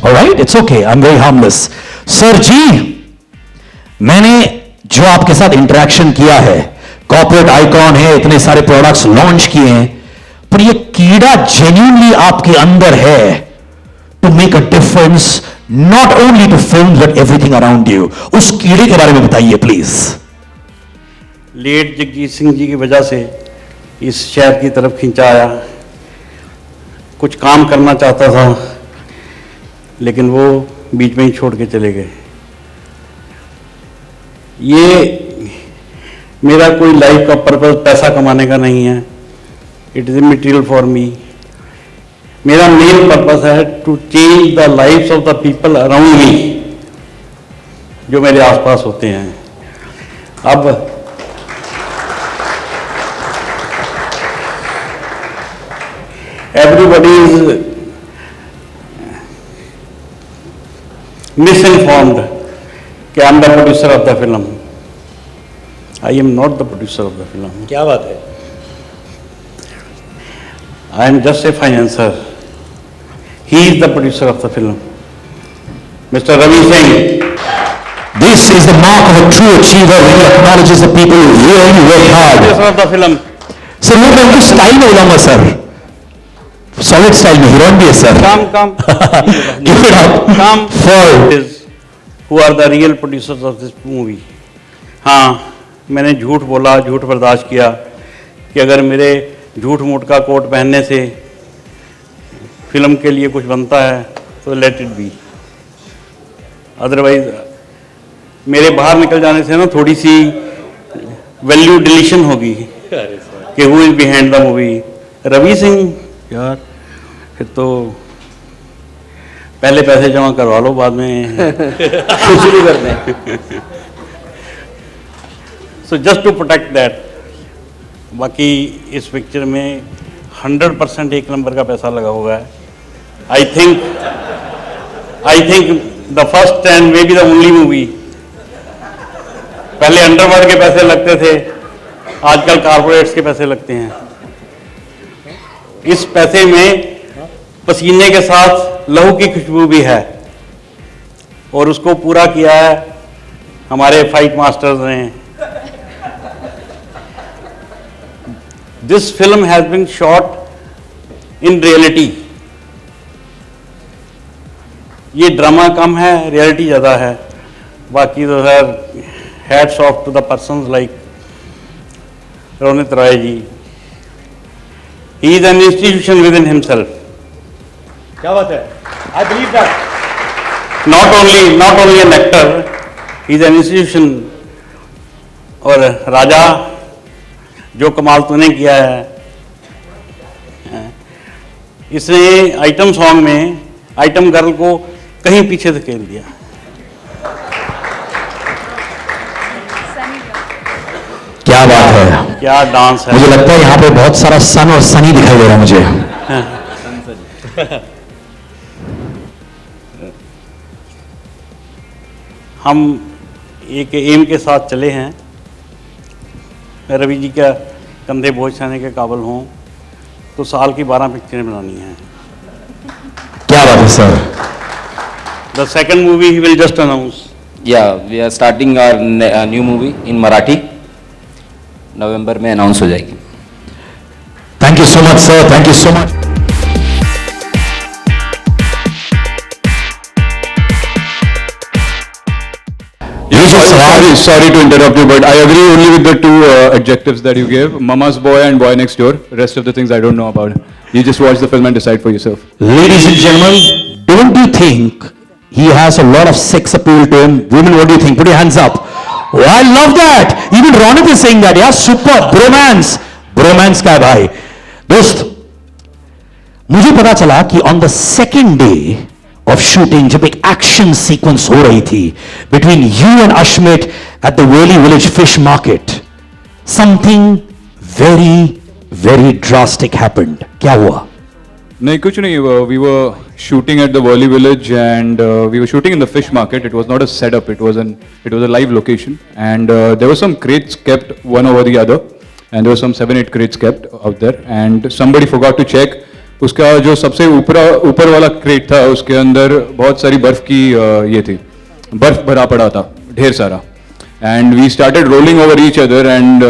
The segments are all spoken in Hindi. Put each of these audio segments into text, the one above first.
Alright, it's okay, I am very harmless. Sir ji, मैंने जो आपके साथ इंटरेक्शन किया है, कॉर्पोरेट आइकॉन है, इतने सारे प्रोडक्ट्स लॉन्च किए हैं, पर ये कीड़ा जेन्युइनली आपके अंदर है to make a difference not only to film but everything around you. उस कीड़े के बारे में बताइए प्लीज। लेट जगजीत सिंह जी की वजह से इस शहर की तरफ खिंचा आया। कुछ काम करना चाहता था लेकिन वो बीच में ही छोड़ के चले गए। ये मेरा कोई लाइफ का पर्पस पैसा कमाने का नहीं है। It is material for me. मेरा मेन पर्पस है to change the lifes of the people around me, जो मेरे आसपास होते हैं। अब everybody is misinformed कि I am the producer of the film. I am not the producer of the film. क्या बात है? I am just a financer. He is the producer of the film. Mr. Ravi Singh. This is the mark of a true achiever when he acknowledges the people who really work hard. Producer of the film. Sir मैं उनको स्टाइल में बुलाऊंगा सर, सॉलिड स्टाइल में, हीरोइन भी है sir. Come. Give it up. Come for who are the real producers of this movie. हाँ, मैंने झूठ बोला, झूठ बर्दाश्त किया कि अगर मेरे झूठ मूठ का कोट पहनने से फिल्म के लिए कुछ बनता है तो लेट इट बी। अदरवाइज मेरे बाहर निकल जाने से ना थोड़ी सी वैल्यू डिलीशन होगी कि who is behind the movie. Ravi Singh यार, फिर तो पहले पैसे जमा करवा लो, बाद में शुरू कर दें। So just to protect that. बाकी इस पिक्चर में 100% एक नंबर का पैसा लगा हुआ है। आई think the first and may be the only movie. पहले अंडरवर्ल्ड के पैसे लगते थे, आजकल कारपोरेट्स के पैसे लगते हैं। इस पैसे में पसीने के साथ लहू की खुशबू भी है और उसको पूरा किया है हमारे फाइट मास्टर्स ने। This film has been shot in reality. ये ड्रामा कम है, रियलिटी ज़्यादा है। बाकी तो sir hats off to the persons like Ronit Roy ji. He is an institution within himself. क्या बात है? I believe that. Not only an actor, he is an institution. और राजा, जो कमाल तूने किया है, इसने आइटम सॉन्ग में आइटम गर्ल को कहीं पीछे धकेल दिया। क्या बात है, क्या डांस है। मुझे लगता है यहाँ पे बहुत सारा सन और सनी दिखाई दे रहा है मुझे। हम एक एम के साथ चले हैं, रवि जी का कंधे बोझ उठाने के काबिल हों तो साल की 12 पिक्चरें बनानी हैं। क्या बात है sir. The second movie he will just announce. Yeah, we are starting our new movie in Marathi. नवंबर में अनाउंस हो जाएगी। Thank you so much sir, thank you so much. Sorry to interrupt you, but I agree only with the two adjectives that you gave, Mama's Boy and Boy Next Door. Rest of the things I don't know about. You just watch the film and decide for yourself. Ladies and gentlemen, don't you think he has a lot of sex appeal to him? Women, what do you think? Put your hands up. Oh, I love that. Even Ronit is saying that. Yeah, super. Bromance का है भाई। दोस्त, मुझे पता चला कि on the second day of shooting, जब एक action sequence हो रही थी between you and Ashmit at the Worli Village Fish Market, something very, very drastic happened. क्या हुआ? नहीं कुछ नहीं, we were shooting at the Worli Village and we were shooting in the fish market. It was not a setup, it was a live location, and there were some crates kept one over the other, and there were some 7-8 crates kept out there, and somebody forgot to check उसका जो सबसे ऊपर वाला क्रेट था उसके अंदर बहुत सारी बर्फ की ये थी, बर्फ भरा पड़ा था ढेर सारा. And we started rolling over each other and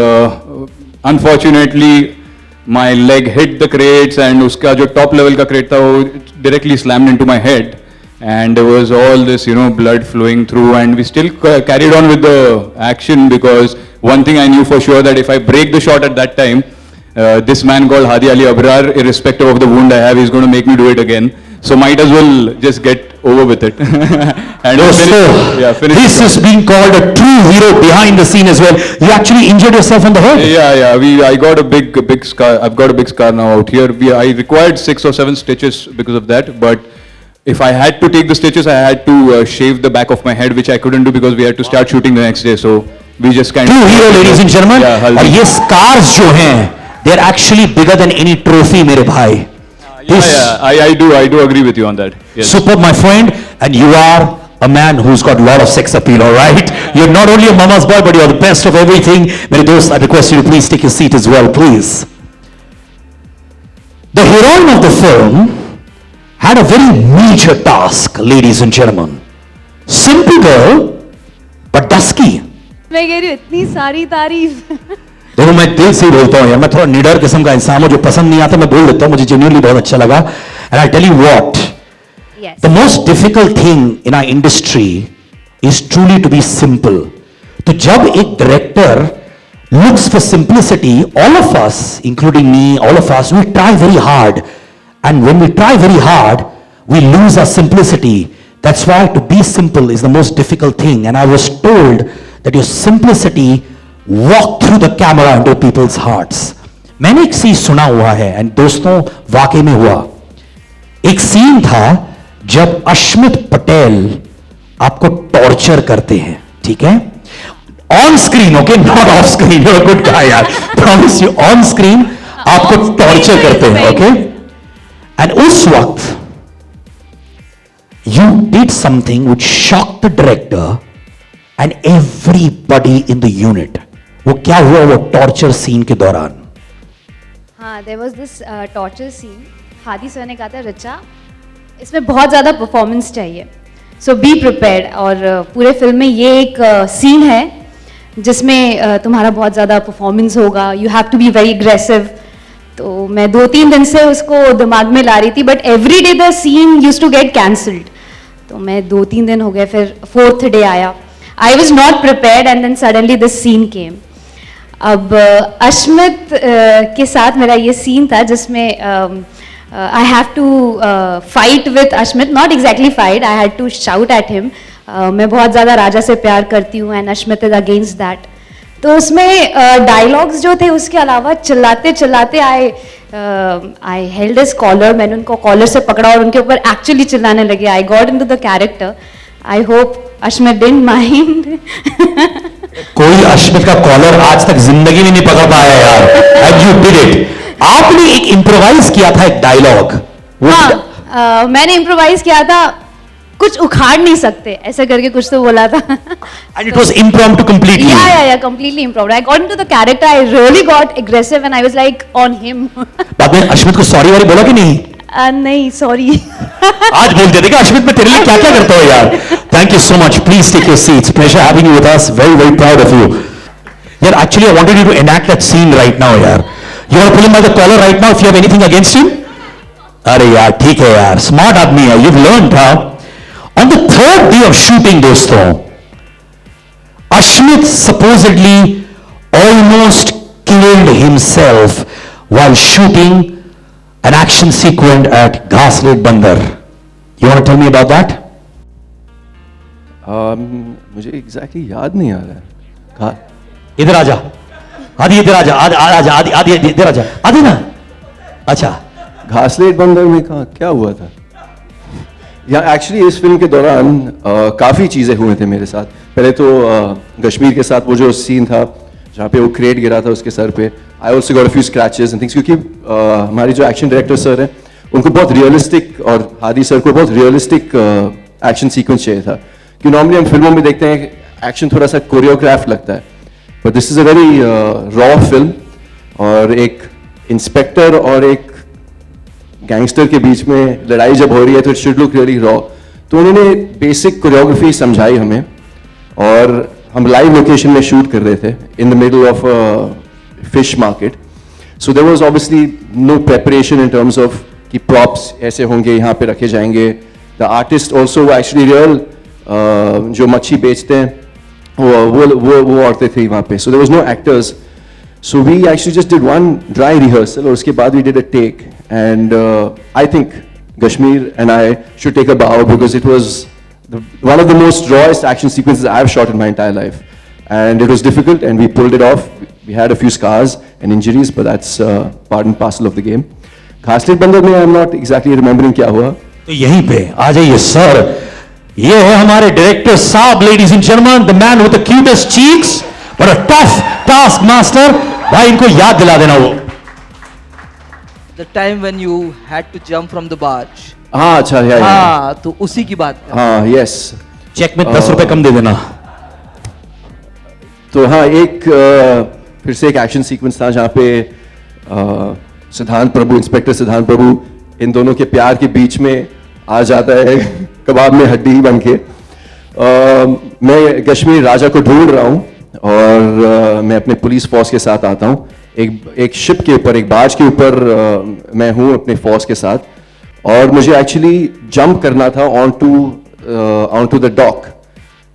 unfortunately my leg hit the crates and उसका जो टॉप लेवल का क्रेट था वो directly slammed into my head. And there was all this, blood flowing through, and we still carried on with the action because one thing I knew for sure that if I break the shot at that time, this man called Hadi Ali Abrar, irrespective of the wound I have, is going to make me do it again. So might as well just get over with it. And finish This is being called a true hero behind the scene as well. You actually injured yourself on the head. Yeah. I got a big scar. I've got a big scar now out here. I required 6 or 7 stitches because of that, but if I had to take the stitches, I had to shave the back of my head, which I couldn't do because we had to start shooting the next day. So we just kind True hero, ladies and gentlemen. Yeah, Haldi. और ये scars जो हैं, they're actually bigger than any trophy, मेरे भाई. I do agree with you on that. Yes. Superb, my friend, and you are a man who's got a lot of sex appeal, all right? You're not only a mama's boy, but you're the best of everything. मेरे दोस्त, I request you to please take your seat as well, please. The heroine of the film had a very major task, ladies and gentlemen. Simple girl, but dusky. मैं कह रही हूँ इतनी सारी तारीफ. देखो मैं दिल से बोलता हूँ यार, मैं थोड़ा निडर किस्म का इंसान हूँ, जो पसंद नहीं आता मैं बोल देता हूँ, मुझे जेन्युइनली बहुत अच्छा लगा. And I tell you what, Yes. the most difficult thing in our industry is truly to be simple. तो जब एक director looks for simplicity, all of us, including me, all of us, we try very hard. And when we try very hard, we lose our simplicity. That's why to be simple is the most difficult thing. And I was told that your simplicity walked through the camera into people's hearts. मैंने एक चीज सुना हुआ है, and दोस्तों वाकई में हुआ. एक सीन था जब अश्मित पटेल आपको टॉर्चर करते हैं, ठीक है? On screen, okay, not off screen. You are good guy यार, प्रॉमिस यू. ऑन स्क्रीन आपको टॉर्चर करते हैं, ओके? And उस वक्त you did something which shocked the director and everybody in the unit. वो क्या हुआ वो टॉर्चर सीन के दौरान? हाँ, there was this torture scene. Hadi sir ने कहा था रचा इसमें बहुत ज़्यादा परफॉर्मेंस चाहिए, सो बी प्रिपेयर्ड. और पूरे फिल्म में ये एक सीन है जिसमें तुम्हारा बहुत ज़्यादा परफॉर्मेंस होगा. You have to be very aggressive. तो मैं 2-3 दिन से उसको दिमाग में ला रही थी, but every day the scene use to get cancelled. तो मैं 2-3 दिन हो गए, फिर 4th डे आया. I was not prepared and then suddenly this scene came. अब अश्मित के साथ मेरा ये सीन था जिसमें I have to fight with Ashmit. Not exactly fight, I had to shout at him. मैं बहुत ज़्यादा राजा से प्यार करती हूँ and Ashmit is against that. तो उसमें डायलॉग्स जो थे उसके अलावा चिल्लाते चिल्लाते आई हेल्ड हिज कॉलर. मैंने उनको कॉलर से पकड़ा और उनके ऊपर एक्चुअली चिल्लाने लगे. I got into the character. I hope Ashmit didn't mind. कोई अश्मित का कॉलर आज तक जिंदगी में नहीं पकड़ पाया यार. And you did it. आपने एक इम्प्रोवाइज किया था एक डायलॉग. हाँ, मैंने इम्प्रोवाइज किया था, कुछ उखाड़ नहीं सकते ऐसे करके कुछ तो बोला था. And it was impromptu completely. Yeah, completely impromptu. I got into the character. I really got aggressive and I was like on him. बाद में अश्मित को सॉरी वारी बोला कि नहीं? नहीं, sorry. आज बोलते थे कि अश्मित मैं तेरे लिए क्या क्या करता हूँ यार. Thank you so much. Please take your seats. Pleasure having you with us. Very very proud of you. यार actually I wanted you to enact that scene right now यार. You want to pull him by the collar right now if you have anything against him? अरे यार ठीक है यार, स्मार्ट आदमी है. You've learned how. On the 3rd day of shooting, दोस्तों, Ashmit supposedly almost killed himself while shooting an action sequence at Ghaslet Bandar. You want to tell me about that? मुझे एग्जैक्टली याद नहीं आ रहा है. इधर आजा, आदि इधर आजा, आदि आदि इधर आजा, आदि ना. अच्छा, घासलेट बंदर में कहा क्या हुआ था? या एक्चुअली इस फिल्म के दौरान काफ़ी चीज़ें हुए थे मेरे साथ. पहले तो कश्मीर के साथ वो जो सीन था जहाँ पे वो क्रेट गिरा था उसके सर पे. I also got a few scratches and things, क्योंकि हमारे जो एक्शन डायरेक्टर सर हैं उनको बहुत रियलिस्टिक, और हादी सर को बहुत रियलिस्टिक एक्शन सीक्वेंस चाहिए था. कि नॉर्मली हम फिल्मों में देखते हैं एक्शन थोड़ा सा कोरियोग्राफ लगता है, but this is a very raw film. और एक इंस्पेक्टर और एक गैंगस्टर के बीच में लड़ाई जब हो रही है तो it should look really raw. तो उन्होंने बेसिक कोरियोग्राफी समझाई हमें, और हम लाइव लोकेशन में शूट कर रहे थे in the middle of fish market. So there was obviously no preparation in terms of कि प्रॉप्स ऐसे होंगे, यहाँ पे रखे जाएंगे। The artist also actually real जो मच्छी बेचते हैं वो औरतें थी वहाँ पे। So there was no actors, so we actually just did one dry rehearsal, और उसके बाद we did a take, and I think Kashmir and I should take a bow, because it was one of the most rawest action sequences I've shot in my entire life. And it was difficult, and we pulled it off. We had a few scars and injuries, but that's part and parcel of the game. Khaslit Bandar mein I'm not exactly remembering क्या हुआ. तो यहीं पे आ जाइए सर, ये है हमारे डायरेक्टर साहब, ladies and gentleman, the man with the cutest cheeks but a tough task master. भाई इनको याद दिला देना वो। The time when you had to jump from the barge. हाँ अच्छा है। हाँ, तो उसी की बात कर। हाँ यस। चेक में 10 रुपए कम दे देना। तो हाँ एक फिर से एक एक्शन सीक्वेंस था जहाँ पे सिद्धांत प्रभु, इंस्पेक्टर सिद्धांत प्रभु इन दोनों के प्यार के बीच में आ जाता है कबाब में हड्डी बन के। मैं कश्मीर राजा को ढूंढ रहा हूँ, और मैं अपने पुलिस फोर्स के साथ आता हूँ। एक शिप के ऊपर, एक बाज के ऊपर मैं हूँ अपने फोर्स के साथ, और मुझे एक्चुअली जंप करना था ऑन टू द डॉक,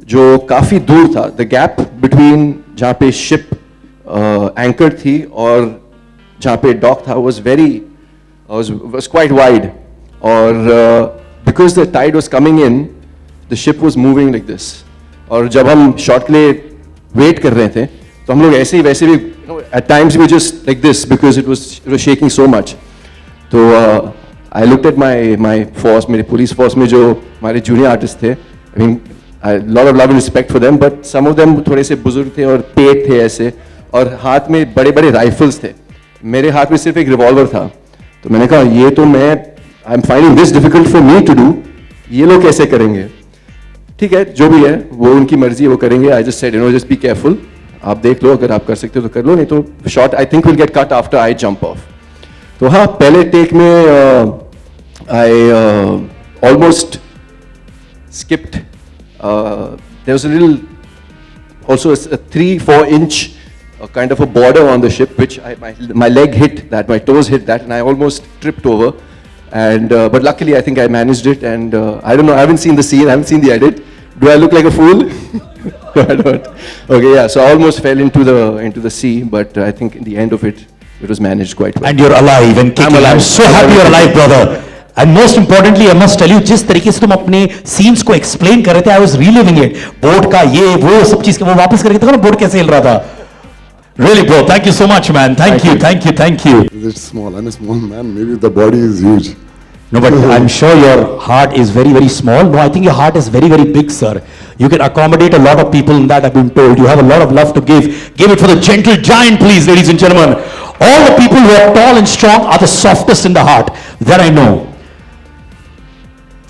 जो काफ़ी दूर था। द गैप बिटवीन जहाँ पे शिप एंकर थी और जहाँ पे डॉक था was quite wide, और because the tide was coming in, the ship was moving like this. और जब हम शॉट के लिए वेट कर रहे थे तो हम लोग ऐसे ही वैसे भी at times we were just like this because it was shaking so much. तो I looked at my force, मेरे police force में जो हमारे junior artists थे, I mean a lot of love and respect for them, but some of them थोड़े से बुजुर्ग थे और पेट थे ऐसे, और हाथ में बड़े बड़े राइफल्स थे। मेरे हाथ में सिर्फ एक रिवॉल्वर था। तो मैंने कहा ये तो I am finding this difficult for me to do, ये लोग कैसे करेंगे? ठीक है, जो भी है वो उनकी मर्जी है, वो करेंगे। I just said just be careful, आप देख लो, अगर आप कर सकते हो तो कर लो, नहीं तो shot I think will get cut after I jump off. तो हाँ, पहले टेक में I almost skipped, there was a little also a 3-4 inch kind of a border on the ship, which my leg hit that, my toes hit that, and I almost tripped over. And but luckily I think I managed it, and I don't know, I haven't seen the scene, I haven't seen the edit. Do I look like a fool? No, I don't. Okay, yeah, so I almost fell into the sea, but I think in the end of it, it was managed quite well. And you're alive and kicking. I'm so happy you're alive, brother. And most importantly, I must tell you, जिस तरीके से तुम अपने scenes को explain कर रहे थे, I was reliving it. Boat का ये वो सब चीज के वो वापस करके देखो ना, बोट कैसे हिल रहा था. Really, bro, thank you so much, man. Thank you. It's small. I'm a small man. Maybe the body is huge. No, but I'm sure your heart is very, very small. No, I think your heart is very, very big, sir. You can accommodate a lot of people in that, I've been told. You have a lot of love to give. Give it for the gentle giant, please, ladies and gentlemen. All the people who are tall and strong are the softest in the heart. That I know.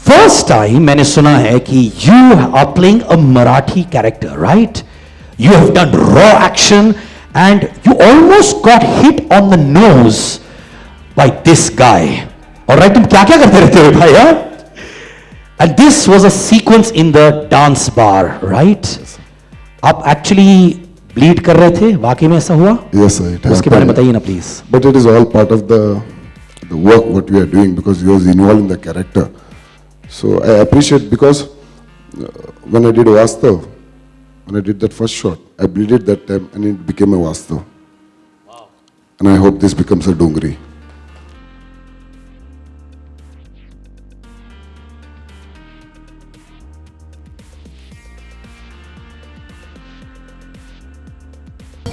First time मैंने सुना है कि you are playing a Marathi character, right? You have done raw action and you almost got hit on the nose by this guy. Alright, तुम क्या क्या करते रहते हो भाई, हाँ? And this was a sequence in the dance bar, right? आप actually bleed कर रहे थे, वाकई में ऐसा हुआ? Yes, sir. It उसके बारे में happened. बताइए ना please. But it is all part of the work what we are doing, because he was involved in the character. So I appreciate, because when I did Vastav, when I did that first shot, I bleeded that time and it became a Vastav. Wow. And I hope this becomes a Dongri.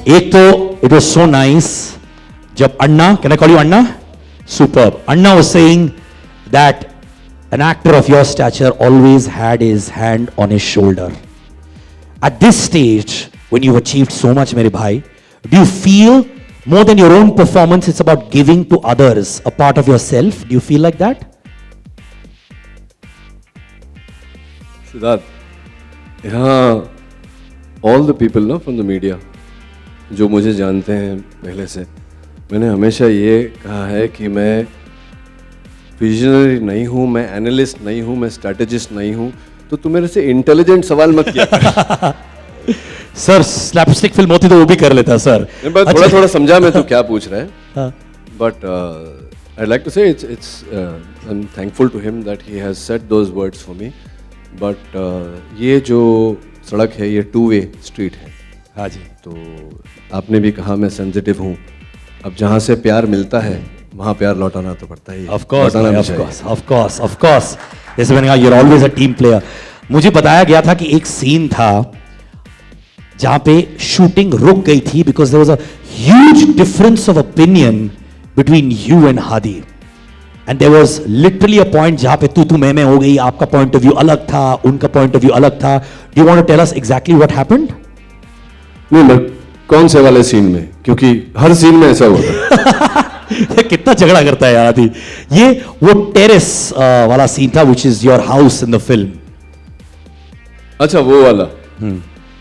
एक तो it was so nice जब अन्ना, can I call you Anna? Superb. Anna was saying that an actor of your stature always had his hand on his shoulder. At this stage, when you've achieved so much, mere bhai, do you feel more than your own performance, it's about giving to others a part of yourself? Do you feel like that? Siddharth, यहाँ all the people ना from the media जो मुझे जानते हैं पहले से, मैंने हमेशा ये कहा है कि मैं विजनरी नहीं हूँ, मैं एनालिस्ट नहीं हूँ, मैं स्ट्रैटेजिस्ट नहीं हूँ, तो तू मेरे से इंटेलिजेंट सवाल मत किया कर। सर स्लैपस्टिक फिल्म होती तो वो भी कर लेता सर। मैं थोड़ा थोड़ा समझा मैं तू क्या पूछ रहा है, हाँ। But I like to say it's I am thankful to him that he has said those words for me, but ये जो सड़क है ये 2-वे स्ट्रीट है। हाँ जी। तो आपने भी कहा मैं सेंसिटिव हूँ, अब जहाँ से प्यार मिलता है वहाँ प्यार लौटाना तो पड़ता ही है। Of course, लौटाना भी of चाहिए। course, of course, of course. जैसे मैंने कहा, you're always a team player. मुझे बताया गया था कि एक सीन था जहां पे शूटिंग रुक गई थी because there was a huge difference of opinion between you and Hadi. And there was literally a point जहां पे तू मैं हो गई, आपका point of view अलग था, उनका point of view अलग था. Do you want to tell us exactly what happened? नहीं, मैं कौन से वाले सीन में, क्योंकि हर सीन में ऐसा होता है। ये कितना झगड़ा करता है यार आदि। ये वो टेरेस वाला सीन था which is your house in the film. अच्छा वो वाला,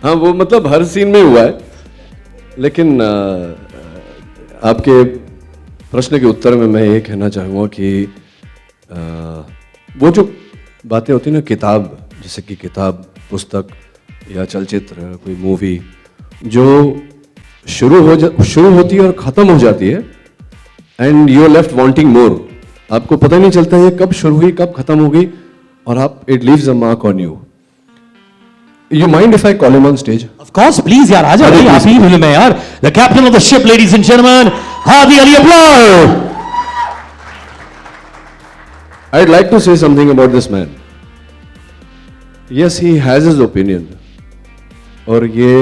हाँ वो मतलब हर सीन में हुआ है, लेकिन आपके प्रश्न के उत्तर में मैं ये कहना चाहूँगा कि वो जो बातें होती हैं ना, किताब, जैसे कि किताब, पुस्तक या चलचित्र, कोई मूवी जो शुरू होती है और ख़त्म हो जाती है, and you are left wanting more, आपको पता नहीं चलता ये कब शुरू हुई कब ख़त्म हो गई, और आप it leaves a mark on you. You mind if I call him on stage? Of course, please यार, आजा भाई, आप ही फिल्म है यार। The captain of the ship, ladies and gentlemen, Hadi Ali Abrar. I'd like to say something about this man. Yes, he has his opinion. और ये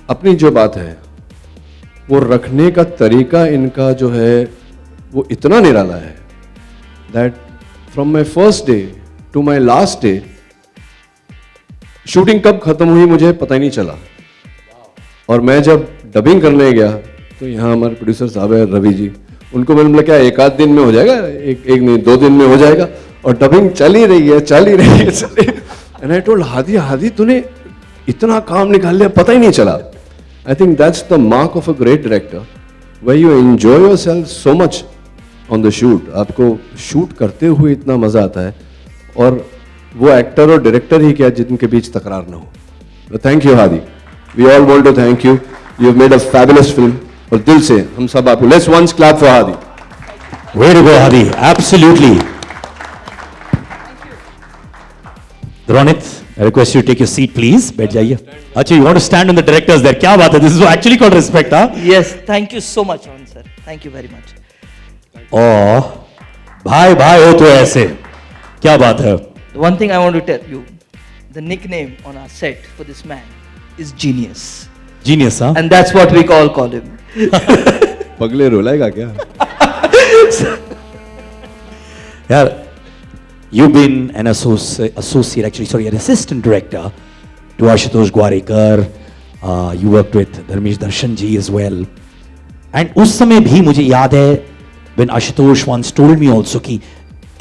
अपनी जो बात है वो रखने का तरीका इनका जो है वो इतना निराला है that from my first day to my last day, shooting कब खत्म हुई मुझे पता ही नहीं चला, और मैं जब डबिंग करने गया तो यहाँ हमारे प्रोड्यूसर साहब है रवि जी, उनको मैंने बोला क्या एक आध दिन में हो जाएगा, एक नहीं 2 दिन में हो जाएगा, और डबिंग चल ही रही है। एंड आई टोल्ड हादी तूने इतना काम निकाल लिया पता ही नहीं चला। I think that's the mark of a great director, where you enjoy yourself so much on the shoot, आपको शूट करते हुए इतना मजा आता है, और वो एक्टर और डायरेक्टर ही क्या जिनके बीच तकरार ना हो। Thank you Hadi, we all want to thank you, you have made a fabulous film, और दिल से हम सब आपको let's once clap for Hadi. Way to go, Hadi. Absolutely. Ronit, I request you to take your seat, please. बैठ जाइए। अच्छा, you want to stand on the directors there? क्या बात है? This is actually called respect, huh? Yes, thank you so much, Ron sir. Thank you very much. भाई हो तो ऐसे, क्या बात है? The one thing I want to tell you, the nickname on our set for this man is Genius. Genius, huh? And that's what we call him. पगले रोलाएगा क्या? यार, you've been an associate, actually, sorry, an assistant director to Ashutosh Gwarekar. You worked with Dharmesh Darshan ji as well. And उस समय भी मुझे याद है when Ashutosh once told me also कि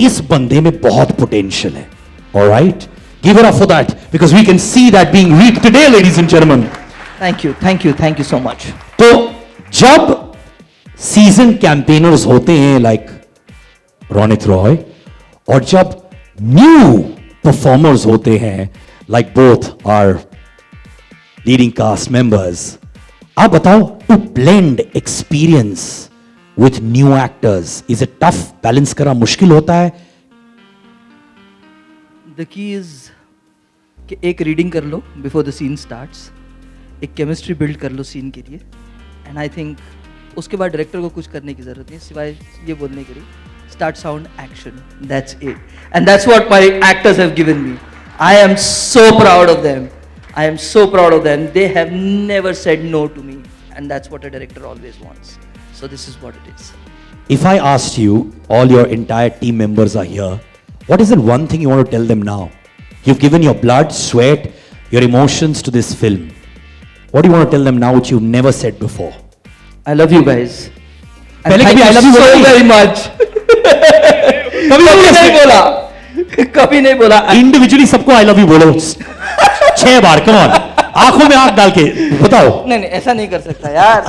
इस बंदे में बहुत potential है. All right? Give it up for that because we can see that being reaped today, ladies and gentlemen. Thank you so much. तो जब सीजन कैंपेनर्स होते हैं लाइक रोनित रॉय, और जब न्यू परफॉर्मर्स होते हैं like both are leading cast members, आप बताओ, to blend experience with new actors, is it tough? Balance करना मुश्किल होता है? The key is कि एक रीडिंग कर लो बिफोर द सीन स्टार्ट्स, एक केमिस्ट्री बिल्ड कर लो सीन के लिए, एंड आई थिंक उसके बाद डायरेक्टर को कुछ करने की जरूरत नहीं सिवाय ये बोलने के लिए start sound action, that's it, and that's what my actors have given me. I am so proud of them. They have never said no to me, and that's what a director always wants. So this is what it is. If I asked you, all your entire team members are here, what is the one thing you want to tell them now? You've given your blood, sweat, your emotions to this film. What do you want to tell them now which you've never said before? I love you guys. And पहले thank कभी I love you so बोला नहीं? very much. कभी नहीं बोला. इंडिविजुअली सबको आई लव यू बोलो 6 बार, कम ऑन, आंखों में आंख डाल के बताओ. नहीं ऐसा नहीं कर सकता यार.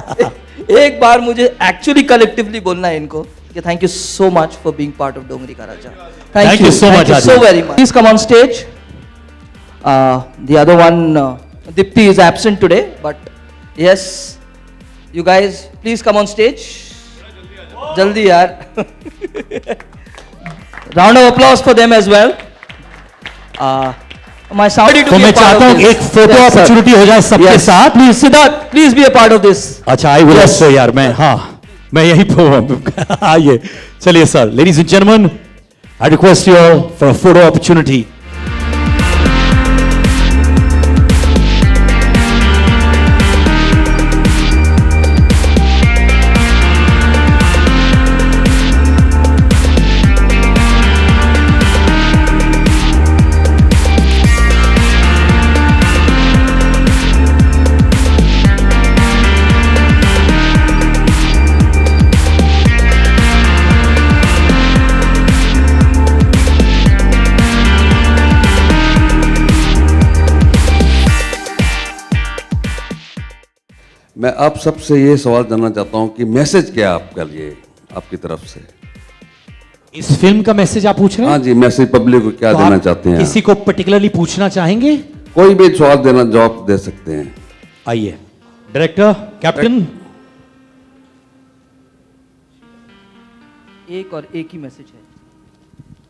एक बार मुझे एक्चुअली कलेक्टिवली बोलना है इनको. Okay, thank you so much for being part of Dongri Ka Raja. Thank you so much, Thank you so Adi. very much. Please come on stage. The other one, Dipti, is absent today, but yes, you guys, please come on stage. Jaldi yaar. Round of applause for them as well. My sound to तो be मैं a part चाहता of हूँ this. एक फोटो Yes, sir. अपॉर्चुनिटी हो जाए सबके Yes. साथ. Please, Siddharth, please be a part of this. अच्छा आई विल ऑल्सो यार मैं हाँ मैं यही आइए चलिए sir ladies and gentleman I request you for a photo opportunity. मैं आप सबसे ये सवाल जानना चाहता हूँ कि मैसेज क्या है आपका लिए आपकी तरफ से? इस फिल्म का मैसेज आप पूछ रहे हैं? हाँ जी, मैसेज पब्लिक को क्या तो देना आप चाहते हैं? किसी को पर्टिकुलरली पूछना चाहेंगे? कोई भी सवाल देना जवाब दे सकते हैं. आइए डायरेक्टर कैप्टन. एक और एक ही मैसेज है,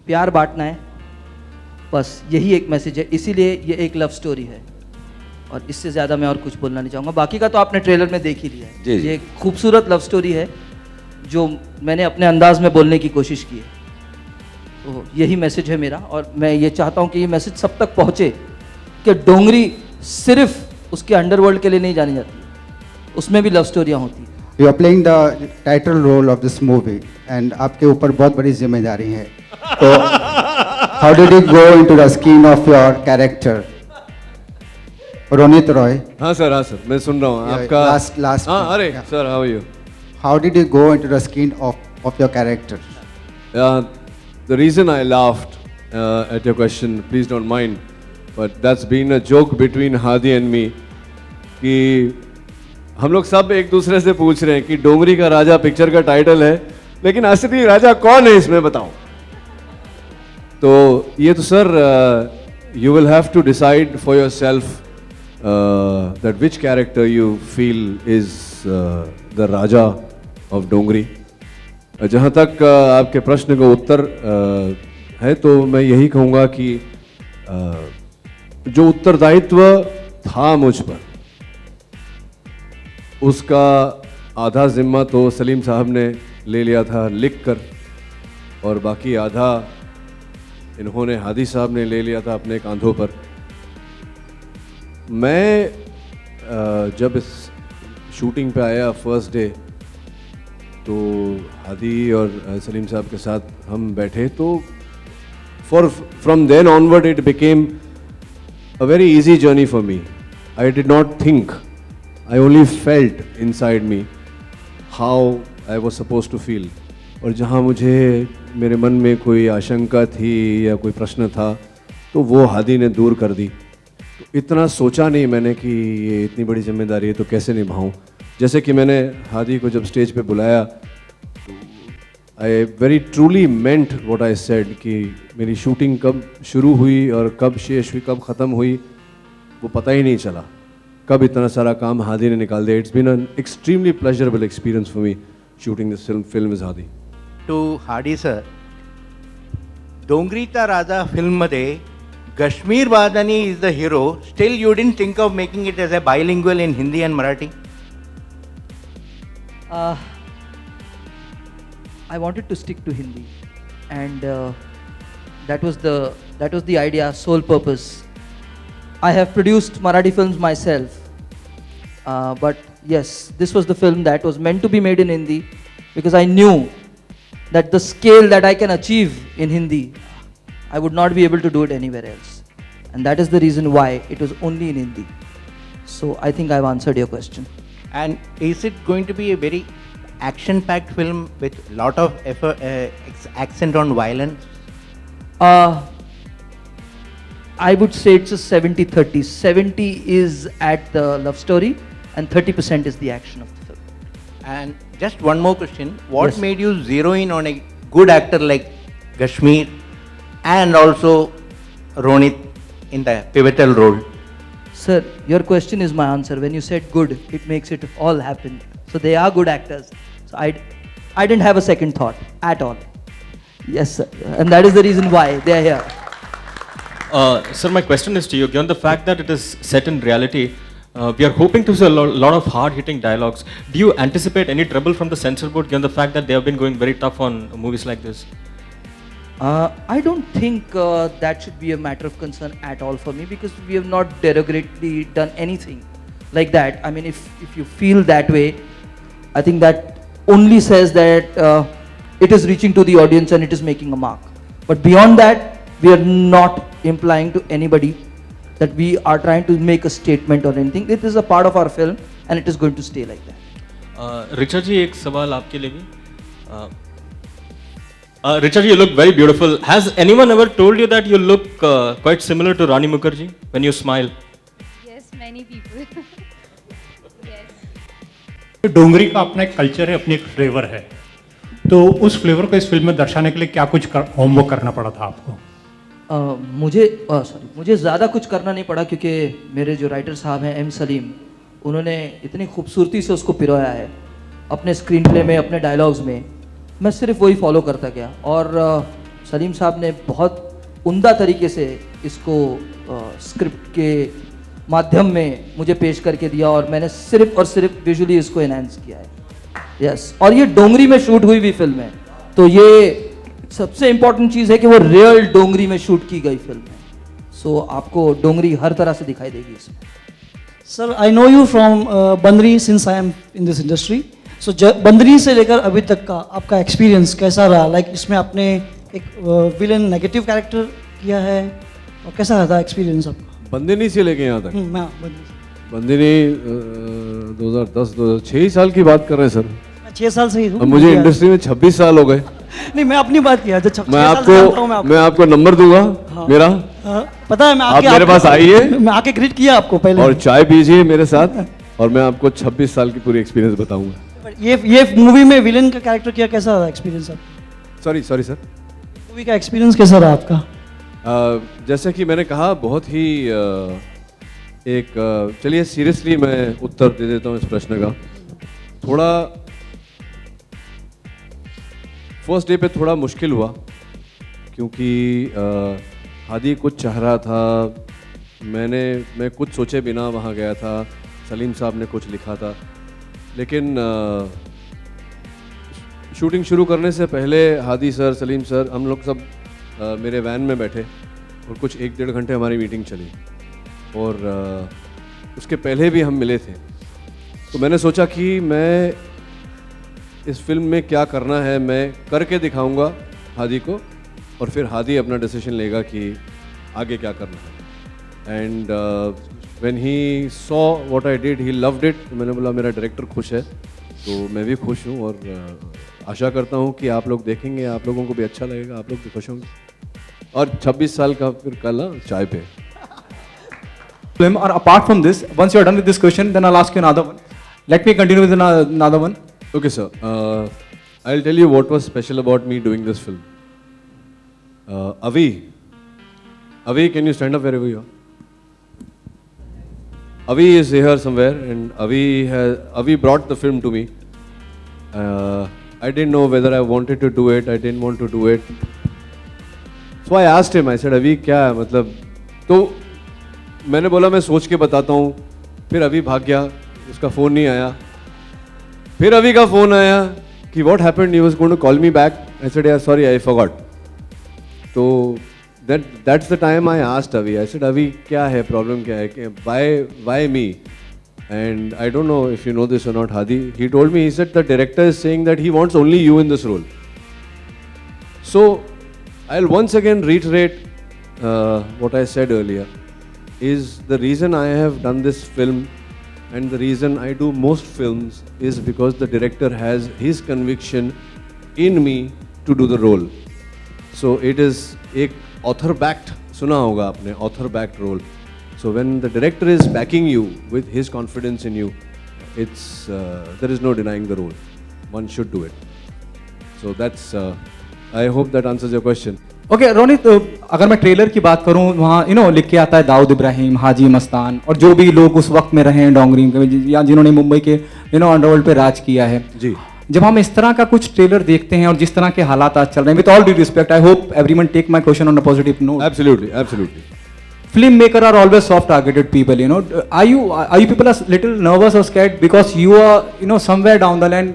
प्यार बांटना है, बस यही एक मैसेज है. इसीलिए ये एक लव स्टोरी है और इससे ज़्यादा मैं और कुछ बोलना नहीं चाहूँगा. बाकी का तो आपने ट्रेलर में देख ही लिया है. जी, जी. ये एक खूबसूरत लव स्टोरी है जो मैंने अपने अंदाज में बोलने की कोशिश की है. तो यही मैसेज है मेरा और मैं ये चाहता हूँ कि ये मैसेज सब तक पहुँचे कि डोंगरी सिर्फ उसके अंडरवर्ल्ड के लिए नहीं जानी जाती, उसमें भी लव स्टोरियाँ होती हैं. You are playing the title role of this movie and आपके ऊपर बहुत बड़ी जिम्मेदारी है. तो how did you go into the skin of your character Ronit Roy? हाँ सर, मैं सुन रहा हूँ Yeah, आपका last हाँ one. अरे Yeah. Sir, how are you? How did you go into the skin of your character? The reason I laughed at your question, please don't mind, but that's been a joke between Hadi and me कि हम लोग सब एक दूसरे से पूछ रहे हैं कि डोंगरी का राजा पिक्चर का टाइटल है, लेकिन असली राजा कौन है इसमें बताओ. तो ये तो sir you will have to decide for yourself that which character you feel is the Raja of Dongri. जहाँ तक आपके प्रश्न का उत्तर है तो मैं यही कहूँगा कि जो उत्तरदायित्व था मुझ पर उसका आधा जिम्मा तो सलीम साहब ने ले लिया था लिख कर और बाकी आधा इन्होंने हादी साहब ने ले लिया था अपने कांधों पर. मैं जब इस शूटिंग पे आया फर्स्ट डे तो हादी और सलीम साहब के साथ हम बैठे तो from then onward it became a very easy journey for me. I did not think, I only felt inside me how I was supposed to feel. और जहाँ मुझे मेरे मन में कोई आशंका थी या कोई प्रश्न था तो वो हादी ने दूर कर दी. तो इतना सोचा नहीं मैंने कि ये इतनी बड़ी जिम्मेदारी है तो कैसे निभाऊं. जैसे कि मैंने हादी को जब स्टेज पे बुलाया I very truly meant what I said कि मेरी शूटिंग कब शुरू हुई और कब शेष हुई, कब ख़त्म हुई वो पता ही नहीं चला. कब इतना सारा काम हादी ने निकाल दिया. It's been an extremely pleasurable experience for me shooting this film is Hadi. To Hadi sir, डोंगरीचा राजा फिल्ममध्ये कश्मीर वादनी is the hero. Still you didn't think of making it as a bilingual in Hindi and Marathi? I wanted to stick to Hindi, and that was the idea, sole purpose. I have produced Marathi films myself, but yes, this was the film that was meant to be made in Hindi because I knew that the scale that I can achieve in Hindi, I would not be able to do it anywhere else, and that is the reason why it was only in Hindi. So I think I've answered your question. And is it going to be a very action-packed film with lot of effort, accent on violence? I would say it's a 70-30. 70 is at the love story and 30% is the action of the film. And just one more question. What Yes. made you zero in on a good actor like Kashmir and also Ronit in the pivotal role? Sir, your question is my answer. When you said good, it makes it all happen. So they are good actors. So I didn't have a second thought at all. Yes, sir. And that is the reason why they are here. Sir, my question is to you. Given the fact that it is set in reality, we are hoping to see a lot of hard-hitting dialogues. Do you anticipate any trouble from the censor board, given the fact that they have been going very tough on movies like this? I don't think that should be a matter of concern at all for me, because we have not derogatorily done anything like that. I mean, if you feel that way, I think that only says that it is reaching to the audience and it is making a mark. But beyond that, we are not implying to anybody that we are trying to make a statement or anything. It is a part of our film and it is going to stay like that. Richa ji, एक सवाल आपके लिए भी. Richa ji, you look very beautiful. Has anyone ever told you that you look quite similar to Rani Mukherjee when you smile? Yes, many people. डोंगरी का अपना एक कल्चर है, अपनी एक फ्लेवर है, तो उस फ्लेवर को इस फिल्म में दर्शाने के लिए क्या कुछ होमवर्क करना पड़ा था आपको? मुझे ज़्यादा कुछ करना नहीं पड़ा, क्योंकि मेरे जो राइटर साहब हैं एम सलीम, उन्होंने इतनी खूबसूरती से उसको पिरोया है अपने स्क्रीन प्ले में, अपने डायलॉग्स में. मैं सिर्फ वही फॉलो करता गया और सलीम साहब ने बहुत उम्दा तरीके से इसको स्क्रिप्ट के माध्यम में मुझे पेश करके दिया और मैंने सिर्फ और सिर्फ विजुअली इसको एनहांस किया है. यस, और ये डोंगरी में शूट हुई भी फिल्म है, तो ये सबसे इंपॉर्टेंट चीज़ है कि वो रियल डोंगरी में शूट की गई फिल्म है. सो आपको डोंगरी हर तरह से दिखाई देगी इसमें. Sir, I know you from बंदरी since I am in this industry. So बंदरी से लेकर अभी तक का आपका एक्सपीरियंस कैसा रहा? लाइक इसमें आपने एक विलन नेगेटिव कैरेक्टर किया है, और कैसा रहा था एक्सपीरियंस आपका? बंदिनी से लेके यहाँ तक? मैं बंदिनी 2010-2006 ही साल की बात कर रहे हैं सर. 6 साल से ही हूँ. मुझे इंडस्ट्री में 26 साल हो गए. नहीं, मैं अपनी बात किया. मैं आपको नंबर दूंगा. हाँ. मेरा पता है, मैं आप मेरे पास आइए, मैं आके ग्रीट किया आपको पहले, और चाय पीजिए मेरे साथ, और मैं आपको 26 साल की पूरी एक्सपीरियंस बताऊंगा. ये मूवी में विलेन का कैरेक्टर किया, कैसा रहा एक्सपीरियंस आपका? Sorry sir. मूवी का एक्सपीरियंस कैसा रहा आपका? जैसे कि मैंने कहा, बहुत ही चलिए सीरियसली मैं उत्तर दे देता हूँ इस प्रश्न का. थोड़ा फर्स्ट डे पे थोड़ा मुश्किल हुआ, क्योंकि हादी कुछ चाह रहा था, मैं कुछ सोचे बिना वहाँ गया था, सलीम साहब ने कुछ लिखा था, लेकिन शूटिंग शुरू करने से पहले हादी सर, सलीम सर, हम लोग सब मेरे वैन में बैठे और कुछ 1-1.5 घंटे हमारी मीटिंग चली, और उसके पहले भी हम मिले थे. तो मैंने सोचा कि मैं इस फिल्म में क्या करना है मैं करके दिखाऊंगा हादी को, और फिर हादी अपना डिसीजन लेगा कि आगे क्या करना है. And when he saw what I did, he loved it. मैंने बोला मेरा डायरेक्टर खुश है, तो मैं भी खुश हूँ, और आशा करता हूँ कि आप लोग देखेंगे, आप लोगों को भी अच्छा लगेगा, आप लोग भी खुश होंगे. और 26 साल का फिर कल चाय पे. Or apart from this, once you are done with this question, then I'll ask you another one. Let me continue with another one. Okay, sir. I'll tell you what was special about me doing this film. Avi, can you stand up wherever you are? Avi is here somewhere, and Avi brought the film to me. I didn't know whether I wanted to do it. I didn't want to do it. So I asked him. I said, Avi, क्या है मतलब? तो मैंने बोला मैं सोच के बताता हूँ. फिर अभी भाग गया, उसका फ़ोन नहीं आया. फिर अभी का फ़ोन आया कि what happened, he was going to call me back. I said, yeah, sorry, I forgot. तो that's the time I asked Avi. I said, Avi, क्या है, problem क्या है, why me? And I don't know if you know this or not, Hadi. He told me, he said the director is saying that he wants only you in this role. So I'll once again reiterate what I said earlier. Is the reason I have done this film, and the reason I do most films, is because the director has his conviction in me to do the role. So it is एक author backed, सुना होगा आपने, author backed role. So when the director is backing you with his confidence in you, it's there is no denying the role. One should do it. So that's. I hope that answers your question. Okay Ronit, अगर मैं ट्रेलर की बात करूं, वहाँ लिख के आता है दाऊद इब्राहिम, हाजी मस्तान और जो भी लोग उस वक्त में रहे हैं डोंगरी में, या जिन्होंने मुंबई के अंडरवर्ल्ड पे राज किया है जी। जब हम इस तरह का कुछ ट्रेलर देखते हैं और जिस तरह के हालात आज चल रहे हैं, with all due respect, I hope everyone take my question on a positive note. Absolutely. Filmmaker are always soft-targeted people, Are you people are little nervous or scared because you are, somewhere down the line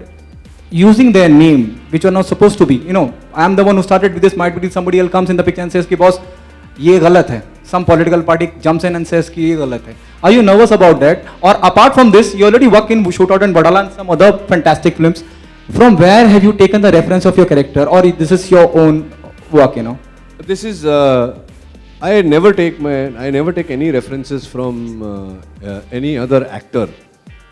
using their name, which are not supposed to be. I am the one who started with this. Might be somebody else comes in the picture and says, "Ki boss, ये गलत है." Some political party jumps in and says, "कि ये गलत है." Are you nervous about that? Or apart from this, you already work in Shootout and Badala and some other fantastic films. From where have you taken the reference of your character, or this is your own work? This is. I never take any references from any other actor.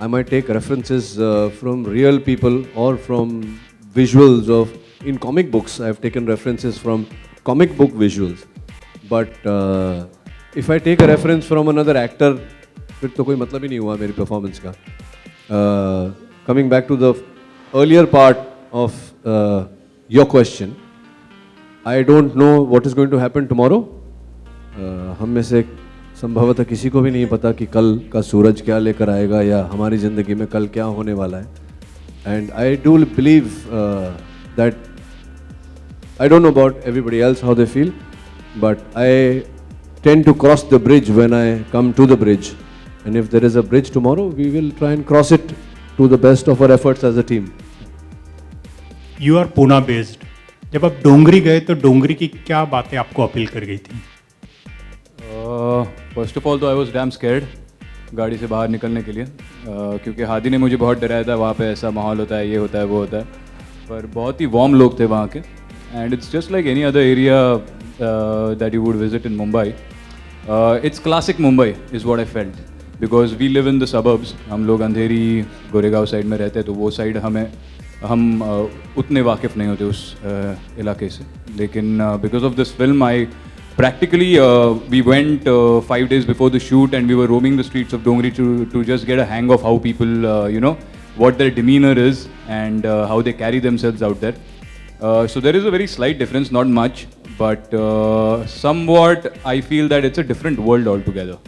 I might take references from real people or from visuals of. In comic books, I have taken references from comic book visuals. But if I take a reference from another actor, फिर तो कोई मतलब ही नहीं हुआ मेरी performance का. Coming back to the earlier part of your question, I don't know what is going to happen tomorrow. हम में से संभवतः किसी को भी नहीं पता कि कल का सूरज क्या लेकर आएगा या हमारी ज़िंदगी में कल क्या होने वाला है. And I do believe that I don't know about everybody else how they feel, but I tend to cross the bridge when I come to the bridge. And if there is a bridge tomorrow, we will try and cross it to the best of our efforts as a team. You are Pune based. जब आप डोंगरी गए तो डोंगरी की क्या बातें आपको अपील कर गई थी? फर्स्ट ऑफ ऑल तो आई वॉज डैम स्कैर्ड गाड़ी से बाहर निकलने के लिए, क्योंकि हादी ने मुझे बहुत डराया था. वहाँ पे ऐसा माहौल होता है, ये होता है, वो होता है, पर बहुत ही वार्म लोग थे वहाँ के. And it's just like any other area that you would visit in Mumbai. It's classic Mumbai is what I felt, because we live in the suburbs. हम लोग अंधेरी गोरेगांव साइड में रहते हैं, तो वो साइड हम उतने वाकिफ़ नहीं होते उस इलाके से. लेकिन because of this film I practically we went 5 days before the shoot and we were roaming the streets of Dongri to just get a hang of how people what their demeanor is and how they carry themselves out there. So there is a very slight difference, not much, but somewhat I feel that it's a different world altogether,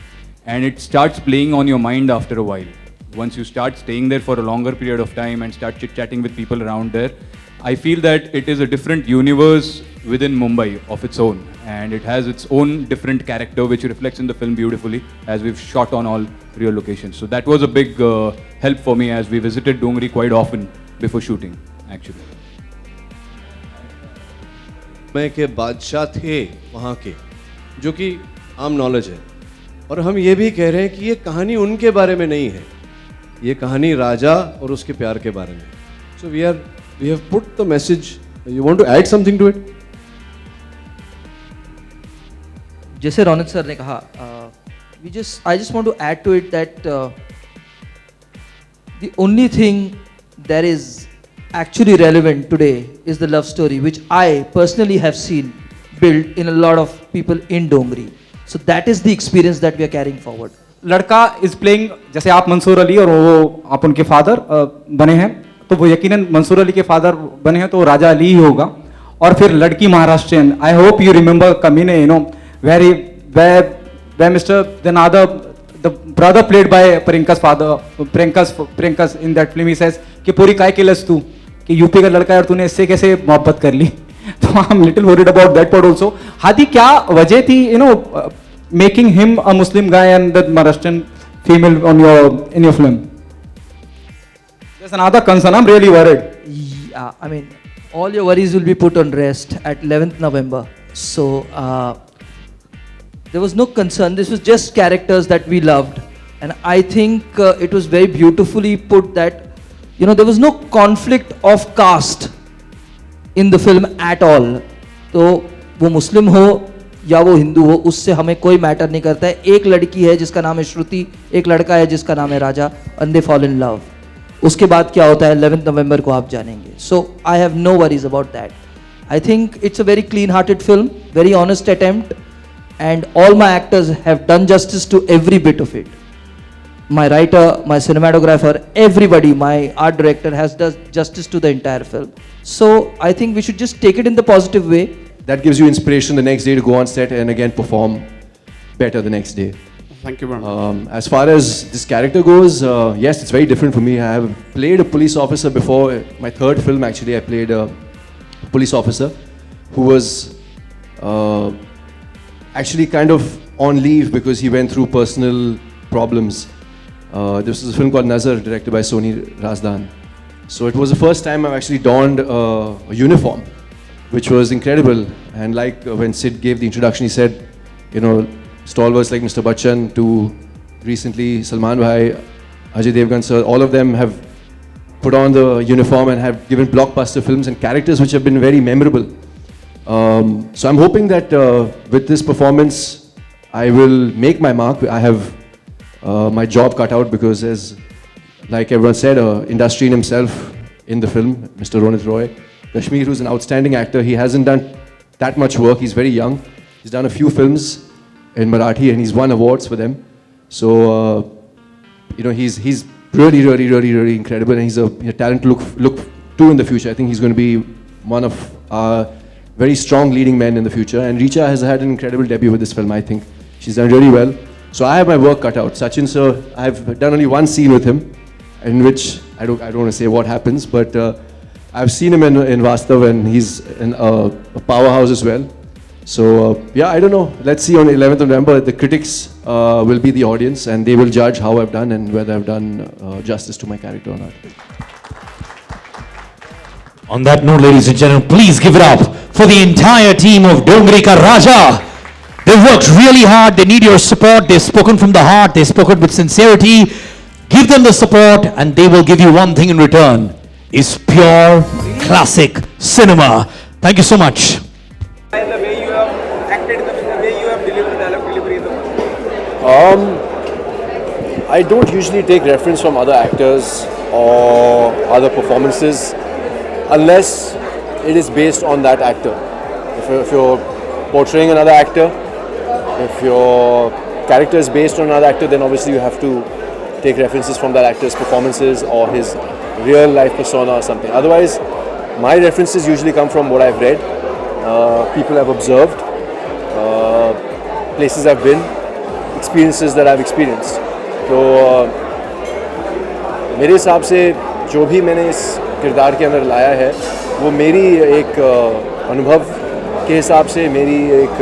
and it starts playing on your mind after a while. Once you start staying there for a longer period of time and start chit-chatting with people around there, I feel that it is a different universe within Mumbai of its own, and it has its own different character which reflects in the film beautifully, as we've shot on all real locations. So that was a big help for me, as we visited Dongri quite often before shooting actually. मैं के बादशाह थे वहाँ के, जो कि आम नॉलेज है, और हम ये भी कह रहे हैं कि ये कहानी उनके बारे में नहीं है, ये कहानी राजा और उसके प्यार के बारे में. So we have put the message. You want to add something to it? जैसे रोनित सर ने कहा, I just want to add to it that the only thing that is actually relevant today is the love story, which I personally have seen built in a lot of people in Dongri. So that is the experience that we are carrying forward. लड़का इज प्लेइंग, जैसे आप मंसूर अली और वो आप उनके फादर बने हैं, तो वो यकीनन मंसूर अली के फादर बने हैं तो राजा अली ही होगा. और फिर लड़की Maharashtrian, I hope you remember कमीने, where Mr. Denada, the brother played by Priyanka's father, Priyanka's in that film, he says कि पूरी काय केलस तू, कि यूपी का लड़का है और तूने इससे कैसे मोहब्बत कर ली. तो I am little worried about that part also. Hadi, क्या वजह थी making him a Muslim guy and the Maharashtrian female in your film? There's another concern. I'm really worried. Yeah, I mean, all your worries will be put on rest at 11th November. So there was no concern. This was just characters that we loved, and I think it was very beautifully put that there was no conflict of caste in the film at all. तो वो मुस्लिम हो या वो हिंदू हो, उससे हमें कोई मैटर नहीं करता है. एक लड़की है जिसका नाम है श्रुति, एक लड़का है जिसका नाम है राजा, and they fall in love. उसके बाद क्या होता है 11th नवंबर को आप जानेंगे. So I have no worries about that. I think it's a very clean-hearted film, very honest attempt, and all my actors have done justice to every bit of it. my writer, my cinematographer, everybody, my art director has done justice to the entire film. So I think we should just take it in the positive way. That gives you inspiration the next day to go on set and again perform better the next day. Thank you very much. As far as this character goes, yes, it's very different for me. I have played a police officer before. My third film, actually, I played a police officer who was actually kind of on leave because he went through personal problems. This was a film called Nazar, directed by Soni Razdan. So it was the first time I've actually donned a uniform, which was incredible. And like when Sid gave the introduction, he said, you know, stalwarts like Mr. Bachchan to recently Salman Bhai, Ajay Devgan sir, all of them have put on the uniform and have given blockbuster films and characters which have been very memorable. So I'm hoping that with this performance, I will make my mark. I have my job cut out because, as like everyone said, industry in himself in the film, Mr. Ronit Roy. Kashmir, who's an outstanding actor, he hasn't done that much work. He's very young. He's done a few films in Marathi and he's won awards for them. So, you know, he's really incredible and he's a talent to look to in the future. I think he's going to be one of our very strong leading men in the future. And Richa has had an incredible debut with this film, I think. She's done really well. So I have my work cut out. Sachin sir, I've done only one scene with him, in which I don't want to say what happens, but I've seen him in Vastav and he's a powerhouse as well. So yeah, I don't know. Let's see on 11th of November. The critics will be the audience and they will judge how I've done and whether I've done justice to my character or not. On that note, ladies and gentlemen, please give it up for the entire team of Dongri Ka Raja. They've worked really hard. They need your support. They've spoken from the heart. They've spoken with sincerity. Give them the support and they will give you one thing in return. Is pure classic cinema. Thank you so much. The way you have acted, the way you have delivered dialogue delivery in the movie? I don't usually take reference from other actors or other performances unless it is based on that actor. If you're portraying another actor, if your character is based on another actor, then obviously you have to take references from that actor's performances or his real life persona or something. Otherwise, my references usually come from what I've read, people I've observed, places I've been, experiences that I've experienced. तो मेरे हिसाब से जो भी मैंने इस किरदार के अंदर लाया है वो मेरी एक अनुभव के हिसाब से, मेरी एक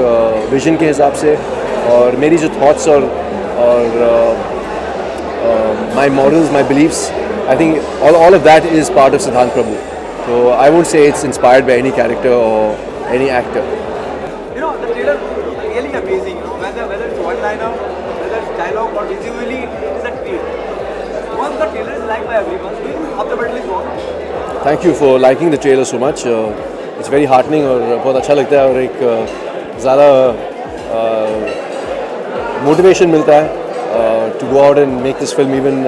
विजन के हिसाब से और मेरी जो थॉट्स और my morals, my beliefs, I think all of that is part of Siddhant Prabhu. So I won't say it's inspired by any character or any actor. You know, the trailer looks really amazing. You know, whether it's one-liner, whether it's dialogue, or visually it is a treat. Once the trailer is liked by everyone, so you have the battle is won. Thank you for liking the trailer so much. It's very heartening और बहुत अच्छा लगता है और एक ज़्यादा motivation मिलता है to go out and make this film even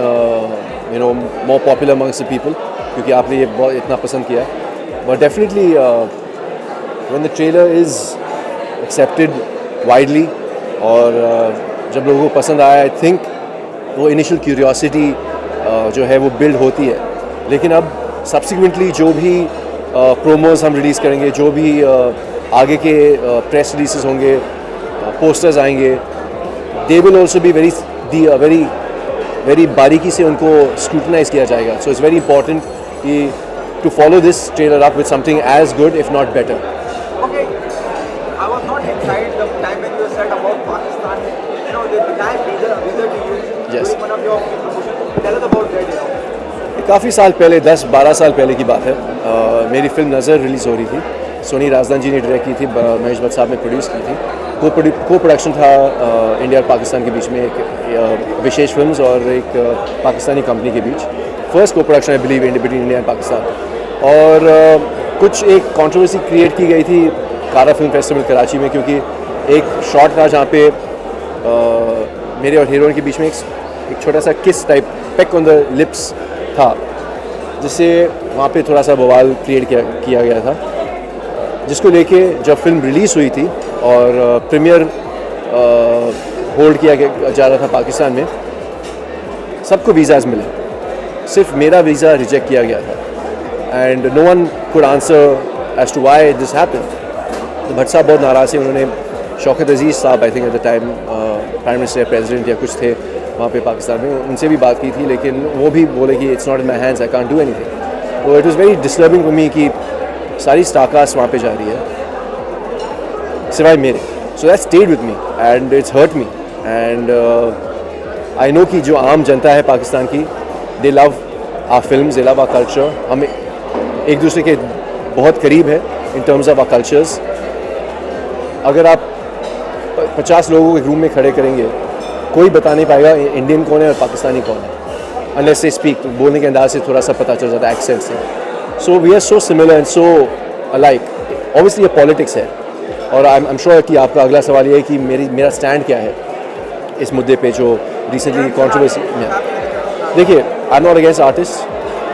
more popular amongst the people क्योंकि आपने ये बहुत इतना पसंद किया है. But definitely when the trailer is accepted widely और जब लोगों को पसंद आया, I think वो initial curiosity जो है वो build होती है. लेकिन अब subsequently जो भी प्रोमोज हम रिलीज़ करेंगे, जो भी आगे के प्रेस रिलीजेस होंगे, पोस्टर्स आएंगे, they will also be very बारीकी से उनको स्क्रूटनाइज किया जाएगा. सो इट्स वेरी इंपॉर्टेंट कि to follow this trailer up with something as good if not better. Okay, I was not inside the time when you said about Pakistan. You know, the guy visa to use during one of your promotions. Tell us about that. काफ़ी साल पहले, 10-12 साल पहले की बात है, मेरी फिल्म नज़र रिलीज़ हो रही थी. सोनी राजदान जी ने डायरेक्ट की थी, महेश भट्ट साहब ने प्रोड्यूस की थी. को प्रोडक्शन था इंडिया और पाकिस्तान के बीच में, एक विशेष फिल्म्स और एक पाकिस्तानी कंपनी के बीच. फर्स्ट को production I believe between India and Pakistan. और कुछ एक कंट्रोवर्सी क्रिएट की गई थी कारा फिल्म फेस्टिवल कराची में, क्योंकि एक शॉट था जहाँ पे मेरे और हीरोइन के बीच में एक छोटा सा किस type, pack on the lips था, जिससे वहाँ पे थोड़ा सा बवाल क्रिएट किया गया था, जिसको लेके जब फिल्म रिलीज़ हुई थी और प्रीमियर होल्ड किया जा रहा था पाकिस्तान में, सबको वीज़ाज मिले, सिर्फ मेरा वीज़ा रिजेक्ट किया गया था and no one could answer as to why this happened. तो भट्ट साहब बहुत नाराज़ थे, उन्होंने शौकत अजीज़ साहब I think at the time prime minister या प्रेसिडेंट या कुछ थे वहाँ पे पाकिस्तान में, उनसे भी बात की थी, लेकिन वो भी बोले कि it's not in my hands, I can't do anything. तो it was very disturbing for me कि सारी स्टारकास्ट वहाँ पे जा रही है सिवाय मेरे। So that stayed with me and it's hurt me and I know कि जो आम जनता है पाकिस्तान की, they love our films, they love our culture, हम एक दूसरे के बहुत करीब है in terms of our cultures. अगर आप 50 लोगों को एक रूम में खड़े करेंगे, कोई बता नहीं पाएगा इंडियन कौन है और पाकिस्तानी कौन है, अनलेस से स्पीक, बोलने के अंदाज से थोड़ा सा पता चल जाता है, एक्सेंट से। So we are so similar and so alike. Obviously ये पॉलिटिक्स है और आई एम श्योर कि आपका अगला सवाल ये है कि मेरा स्टैंड क्या है इस मुद्दे पे जो रिसेंटली कंट्रोवर्सी में। देखिए, I am not against artist,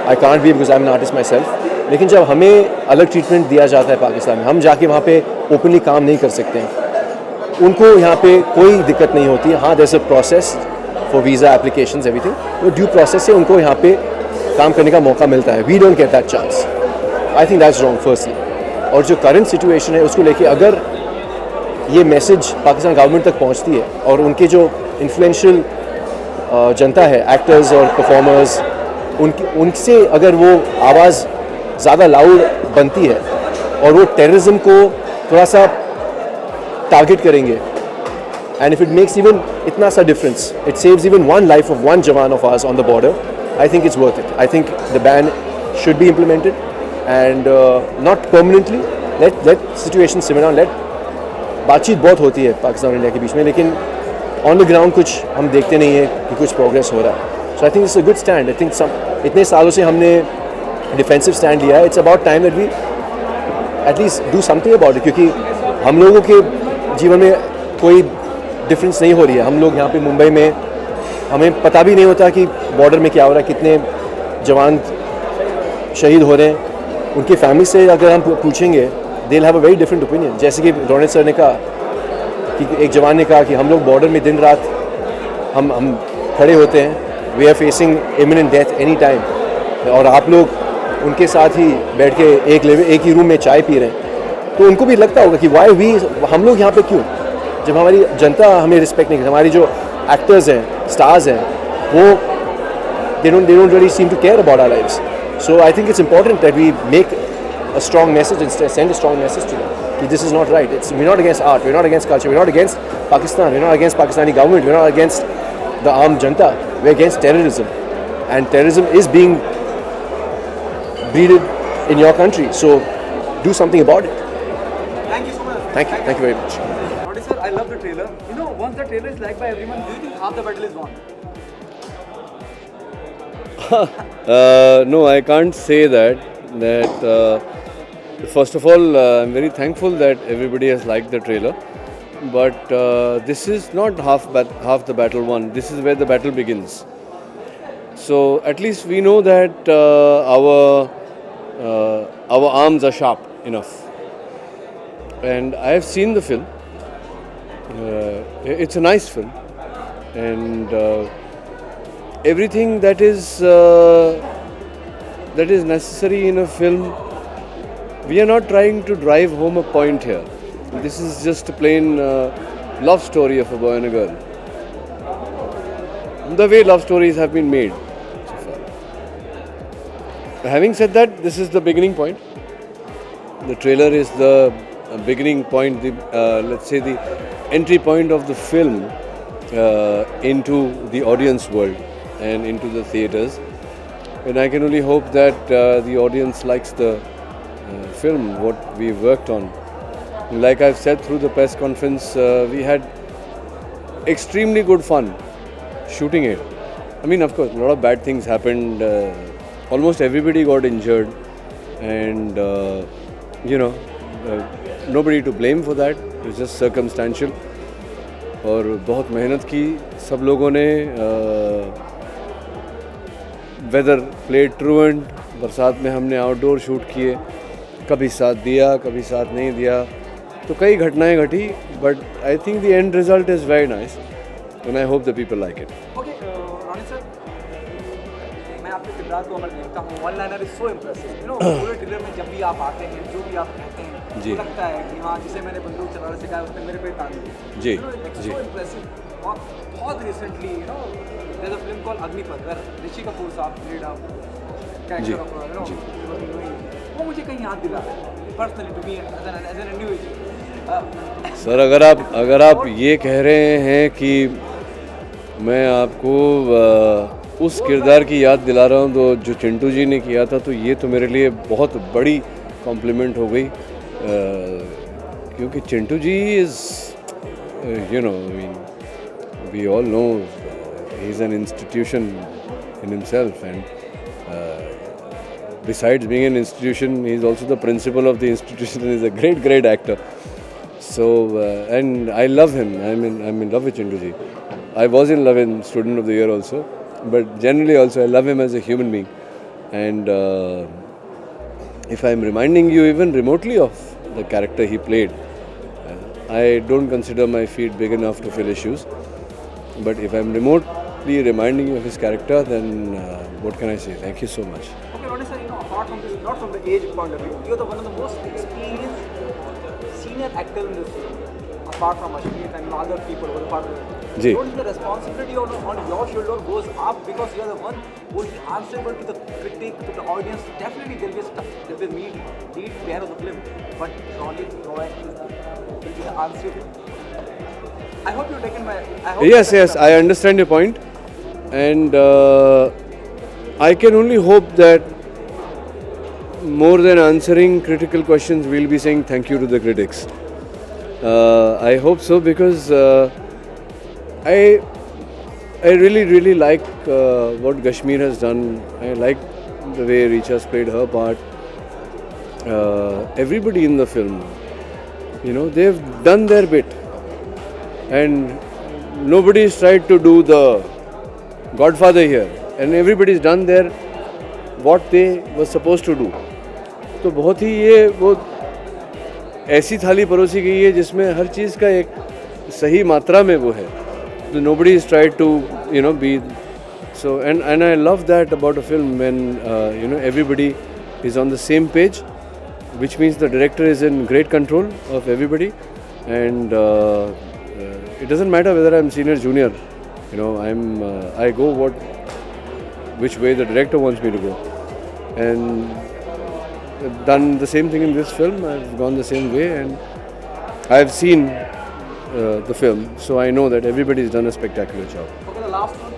I can't be because I am an artist my self, लेकिन जब हमें अलग ट्रीटमेंट दिया जाता है पाकिस्तान में, हम जाके वहाँ पे ओपनली काम नहीं कर सकते हैं, उनको यहाँ पे कोई दिक्कत नहीं होती है। हाँ, there is a process for visa applications everything, तो ड्यू प्रोसेस से उनको यहाँ पे काम करने का मौका मिलता है। We don't get that chance, I think that's wrong firstly. और जो करंट सिचुएशन है उसको लेके अगर ये मैसेज पाकिस्तान गवर्नमेंट तक पहुँचती है और उनके जो इन्फ्लुएंशियल जनता है, एक्टर्स और परफॉर्मर्स, उनसे अगर वो आवाज़ ज़्यादा लाउड बनती है और वो टेररिज्म को थोड़ा सा टारगेट करेंगे, and if it makes even इतना सा difference, it saves even one life of one jawan of ours on the border, I think it's worth it. I think the ban should be implemented and not permanently, let situation similar down, let बातचीत बहुत होती है पाकिस्तान और इंडिया के बीच में, लेकिन ऑन द ग्राउंड कुछ हम देखते नहीं है कि कुछ प्रोग्रेस हो रहा है। So I think it's a good stand. I think इतने सालों से हमने डिफेंसिव स्टैंड लिया है, it's about time that we at least do something about it, क्योंकि हम लोगों के जीवन में कोई डिफरेंस नहीं हो रही है। हम लोग यहाँ पे मुंबई में, हमें पता भी नहीं होता कि बॉर्डर में क्या हो रहा है, कितने जवान शहीद हो रहे हैं। उनकी फैमिली से अगर हम पूछेंगे, they will have a very different opinion. जैसे कि रोनित सर ने कहा कि एक जवान ने कहा कि हम लोग बॉर्डर में दिन रात हम खड़े होते हैं, we are facing imminent death any time, और आप लोग उनके साथ ही बैठ के एक ही रूम में चाय पी रहे हैं। तो उनको भी लगता होगा कि वाई हम लोग यहाँ पे क्यों, जब हमारी जनता हमें रिस्पेक्ट नहीं करती। हमारी जो एक्टर्स हैं, स्टार्स हैं, वो they don't really seem to care about our lives. So I think it's important that we make a strong message and send a strong message to them that this is not right. We're not against art, we're not against culture, we're not against Pakistan, we're not against Pakistani government, we're not against the armed janta, we're against terrorism, and terrorism is being breeded in your country. So do something about it. Thank you so much. Thank you very much. Rodi sir, I love the trailer. You know, once the trailer is liked by everyone, do you think half the battle is won? No, I can't say that. First of all, I'm very thankful that everybody has liked the trailer. But this is not half the battle won. This is where the battle begins. So at least we know that our arms are sharp enough. And I have seen the film. It's a nice film, and everything that is necessary in a film. We are not trying to drive home a point here. This is just a plain love story of a boy and a girl. The way love stories have been made so far. Having said that, this is the beginning point. The trailer is the beginning point, let's say the entry point of the film into the audience world and into the theatres. And I can only hope that the audience likes the film, what we worked on. Like I've said through the press conference, we had extremely good fun shooting it. I mean, of course, a lot of bad things happened. Almost everybody got injured, and nobody to blame for that. It's just circumstantial. और बहुत मेहनत की सब लोगों ने. वेदर प्लेड ट्रूएंट, बरसात में हमने आउटडोर शूट किए, कभी साथ दिया कभी साथ नहीं दिया, तो कई घटनाएं घटी. But I think the end result is very nice and I hope the people like it. Okay, Ronit sir, किरदार को मैं देखता हूँ, one liner is so impressive, you know, पूरे ट्रेलर में जब भी आप आते हैं, जो भी आप कहते हैं, जी। तो लगता है कि हाँ, जिसे मैंने बंदूक चलाना सिखाया उसने मेरे पे तान दी। जी, इट्स जी। So impressive. और बहुत recently, you know, there is a film called Agneepath, where Rishi Kapoor साहब प्लेड अ जी, कैरेक्टर ऑफ, यू नो, वो मुझे कहीं याद दिला रहा है personally to me as an individual. Sir अगर आप ये कह रहे हैं कि मैं आपको उस किरदार की याद दिला रहा हूँ तो जो चिंटू जी ने किया था, तो ये तो मेरे लिए बहुत बड़ी कॉम्प्लीमेंट हो गई, क्योंकि Chintu ji is, you know, I mean we all know he is an institution in himself, and besides being an institution, he is also the principal of the institution and is a great actor. So, and I love him. I'm in love with Chintu ji. I was in love in Student of the Year also, but generally also I love him as a human being. And if I'm reminding you even remotely of the character he played, I don't consider my feet big enough to fill his shoes. But if I'm remotely reminding you of his character, then what can I say? Thank you so much. Okay, Ronnie sir, you know, apart from this, not from the age point of view, you're one of the most experienced senior actor in this film, apart from Ashmeet and other people who are part of it. जी. Don't the responsibility on your shoulder goes up because you're the one who will be answerable to the critic, to the audience. Definitely there will be lead player of the film, but Ronnie Roy will be the answer. I hope you've taken my. Yes, I understand your point, and I can only hope that more than answering critical questions, we'll be saying thank you to the critics. I hope so, because I really like what Kashmir has done. I like the way Richa's played her part. Everybody in the film, you know, they've done their bit, and nobody's tried to do the Godfather here, and everybody's done what they were supposed to do. तो बहुत ही ये वो ऐसी थाली परोसी गई है जिसमें हर चीज़ का एक सही मात्रा में वो है. तो nobody is tried to, you know, be so, and I love that about a film when you know, everybody is on the same page, which means the director is in great control of everybody, and it doesn't matter whether I'm senior, junior, you know, I go which way the director wants me to go, and I've done the same thing in this film. I've gone the same way, and I've seen the film, so I know that everybody's done a spectacular job. Okay, the last one.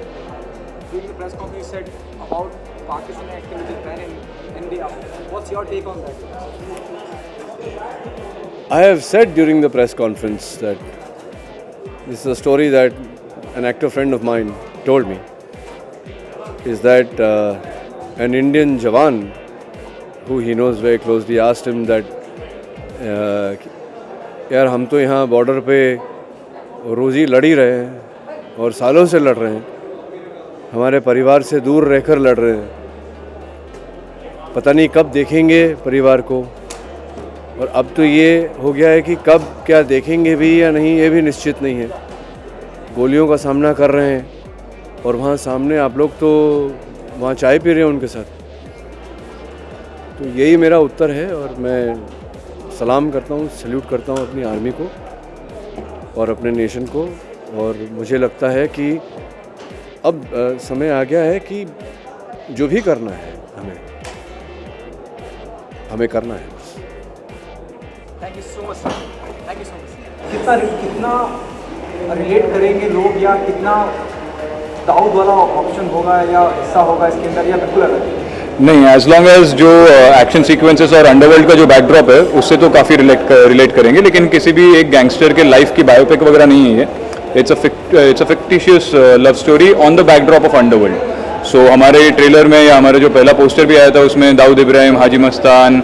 During the press conference, you said about Pakistani activities ban in India. What's your take on that? I have said during the press conference that this is a story that an actor friend of mine told me, is that an Indian Jawan who he knows very closely asked him that यार हम तो यहाँ बॉर्डर पे रोज़ी लड़ ही रहे हैं और सालों से लड़ रहे हैं, हमारे परिवार से दूर रहकर लड़ रहे हैं, पता नहीं कब देखेंगे परिवार को, और अब तो ये हो गया है कि कब क्या देखेंगे भी या नहीं ये भी निश्चित नहीं है. गोलियों का सामना कर रहे हैं और वहाँ सामने आप लोग तो वहाँ चाय पी रहे हैं उनके साथ. तो यही मेरा उत्तर है, और मैं सलाम करता हूँ, सल्यूट करता हूँ अपनी आर्मी को और अपने नेशन को, और मुझे लगता है कि अब समय आ गया है कि जो भी करना है हमें करना है. Thank you so much, sir. Thank you so much. कितना रिलेट करेंगे लोग, या कितना दाऊद वाला ऑप्शन होगा या हिस्सा होगा इसके अंदर, या बिल्कुल अलग? नहीं, एज लॉन्ग एज जो एक्शन सीक्वेंसेस और अंडरवर्ल्ड का जो बैकड्रॉप है उससे तो काफ़ी रिलेट करेंगे, लेकिन किसी भी एक गैंगस्टर के लाइफ की बायोपिक वगैरह नहीं है ये. It's a fictitious love story on the backdrop of underworld. So हमारे ट्रेलर में या हमारा जो पहला पोस्टर भी आया था उसमें दाऊद इब्राहिम, हाजी मस्तान,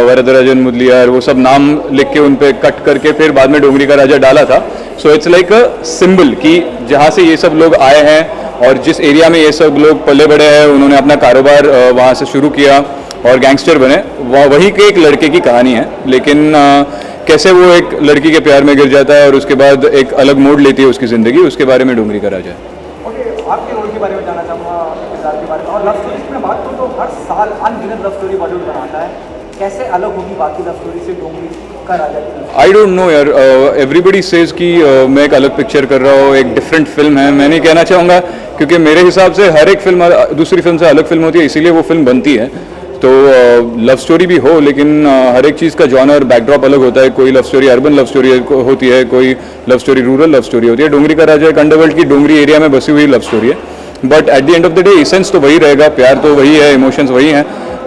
वरदराजन मुदलियार, वो सब नाम लिख के उन पे कट करके फिर बाद में डोंगरी का राजा डाला था. So it's like a symbol कि जहाँ से ये सब लोग आए हैं और जिस एरिया में ये सब लोग पले बड़े हैं, उन्होंने अपना कारोबार वहाँ से शुरू किया और गैंगस्टर बने, वही के एक लड़के की कहानी है. लेकिन कैसे वो एक लड़की के प्यार में गिर जाता है और उसके बाद एक अलग मोड़ लेती है उसकी ज़िंदगी, उसके बारे में डोंगरी का राजा है. ओके, आपके रोल के बारे में जानना चाहूँगा, किरदार के बारे में, और लव स्टोरी में बात हर अनगिनत लव स्टोरी बॉलीवुड बनाता है, कैसे अलग होगी बाकी लव स्टोरी से डोंगरी का राजा की? आई डोंट नो यार, एवरीबडी सेज कि मैं एक अलग पिक्चर कर रहा हूँ, एक डिफरेंट फिल्म है. मैं नहीं कहना चाहूँगा, क्योंकि मेरे हिसाब से हर एक फिल्म दूसरी फिल्म से अलग फिल्म होती है, इसीलिए वो फिल्म बनती है. तो लव स्टोरी भी हो, लेकिन हर एक चीज़ का जॉनर बैकड्रॉप अलग होता है. कोई love story urban love story होती है, कोई love story rural love story होती है. डोंगरी का राजा एक अंडरवर्ल्ड की डोंगरी एरिया में बसी हुई लव स्टोरी है. But at the end of the day essence तो वही रहेगा, प्यार तो वही है, इमोशंस वही हैं.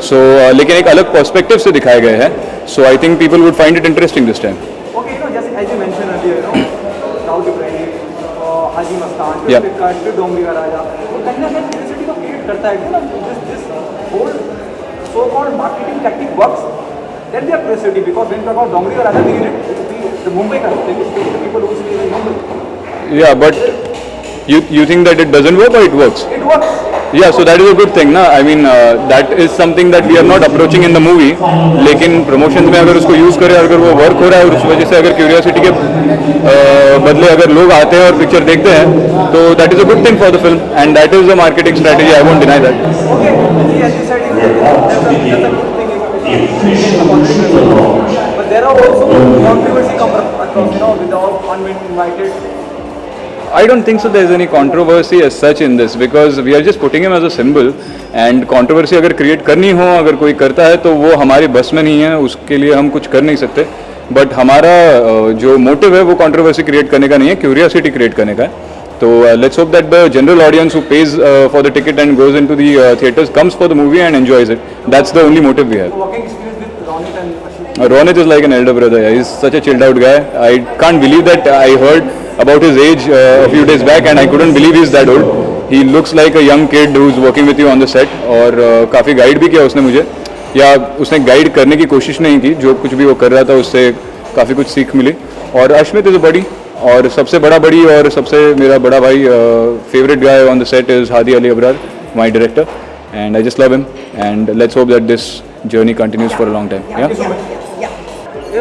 सो लेकिन एक अलग पर्सपेक्टिव से दिखाए गए हैं. So I think people would find it interesting this time. Okay, जैसे as you mentioned earlier, Dawood Ibrahim, Haji Mastan, Yeah. फिर डोंगरी का राजा, वो कहीं ना कहीं क्यूरियोसिटी को क्रिएट करता है ना. This whole so-called marketing tactic works. Then they are curiosity, because when we talk about डोंगरी का राजा, we need the Mumbai का, the people who stay in Mumbai. Yeah, but you think that it doesn't work or it works? It works. Yeah, so that is a good thing ना. I mean that is something that we are not approaching in the movie. लेकिन promotions में अगर उसको use करें, अगर वो work हो रहा है और उस वजह से अगर curiosity के बदले अगर लोग आते हैं और picture देखते हैं, तो that is a good thing for the film, and that is a marketing strategy. I won't deny that. Okay, as you said, that's a good thing. But there are also controversy come across, without uninvited. I don't think so. There's any controversy as such in this, because we are just putting him as a symbol. And controversy अगर create करनी हो, अगर कोई करता है तो वो हमारे बस में नहीं है, उसके लिए हम कुछ कर नहीं सकते. बट हमारा जो मोटिव है वो controversy create करने का नहीं है, curiosity create करने का है. तो let's hope that the general audience who pays for the ticket and goes into the theatres comes for the movie and enjoys it. That's the only motive we have. Working experience with Ronit and Ashwin. Ronit is like an elder brother. Yeah. He's such a chilled out guy. I can't believe that I heard about his age a few days back, and I couldn't believe he's that old. He looks like a young kid who's working with you on the set. और काफ़ी गाइड भी किया उसने मुझे, या उसने गाइड करने की कोशिश नहीं की. जो कुछ भी वो कर रहा था उससे काफ़ी कुछ सीख मिली. और अश्मित इज़ अ बड़ी, और सबसे बड़ा बड़ी और सबसे मेरा बड़ा भाई, favourite guy on the set is Hadi Ali Abrar, my director, and I just love him, and let's hope that this journey continues for a long time.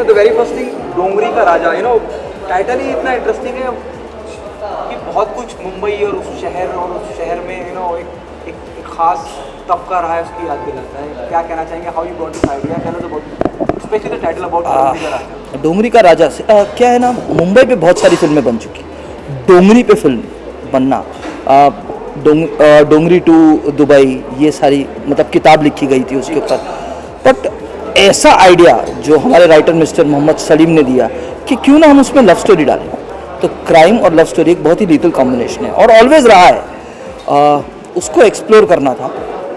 The very first thing, डोंगरी का राजा, टाइटल ही इतना इंटरेस्टिंग है कि बहुत कुछ मुंबई और उस शहर में एक खास तबका रहा है, उसकी याद दिलाता है. क्या कहना चाहेंगे, how you got this idea, tell us about specially the title about Dongri का राजा. डोंगरी का राजा से क्या है ना, मुंबई पे बहुत सारी फिल्में बन चुकी, डोंगरी पे फिल्म बनना, डोंगरी टू दुबई, ये सारी मतलब किताब लिखी गई थी उसके ऊपर. बट ऐसा आइडिया जो हमारे राइटर मिस्टर मोहम्मद सलीम ने दिया कि क्यों ना हम उसमें लव स्टोरी डालें, तो क्राइम और लव स्टोरी एक बहुत ही लीथल कॉम्बिनेशन है और ऑलवेज रहा है. उसको एक्सप्लोर करना था,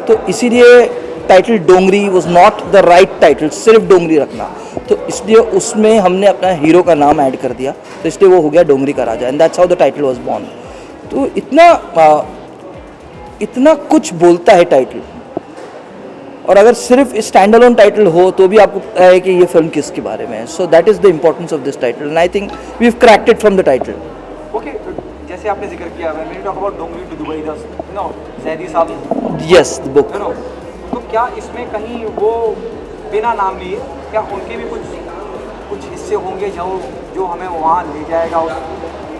तो इसीलिए title Dongri was not the right title, सिर्फ डोंगरी रखना. तो इसलिए उसमें हमने अपना हीरो का नाम ऐड कर दिया, तो इसलिए वो हो गया डोंगरी का Raja, and that's how the title was born. तो इतना कुछ बोलता है टाइटल, और अगर सिर्फ स्टैंड अलोन टाइटल हो तो भी आपको पता है कि ये फिल्म किसके बारे में है. So that is the importance of this title, and I think we have cracked it from the title. Okay, जैसे आपने जिक्र किया, when we talk about Dongri to Dubai, Zaidi साहब, यस द बुक, तो क्या इसमें कहीं वो बिना नाम लिए, क्या उनके भी कुछ हिस्से होंगे जो हमें वहाँ ले जाएगा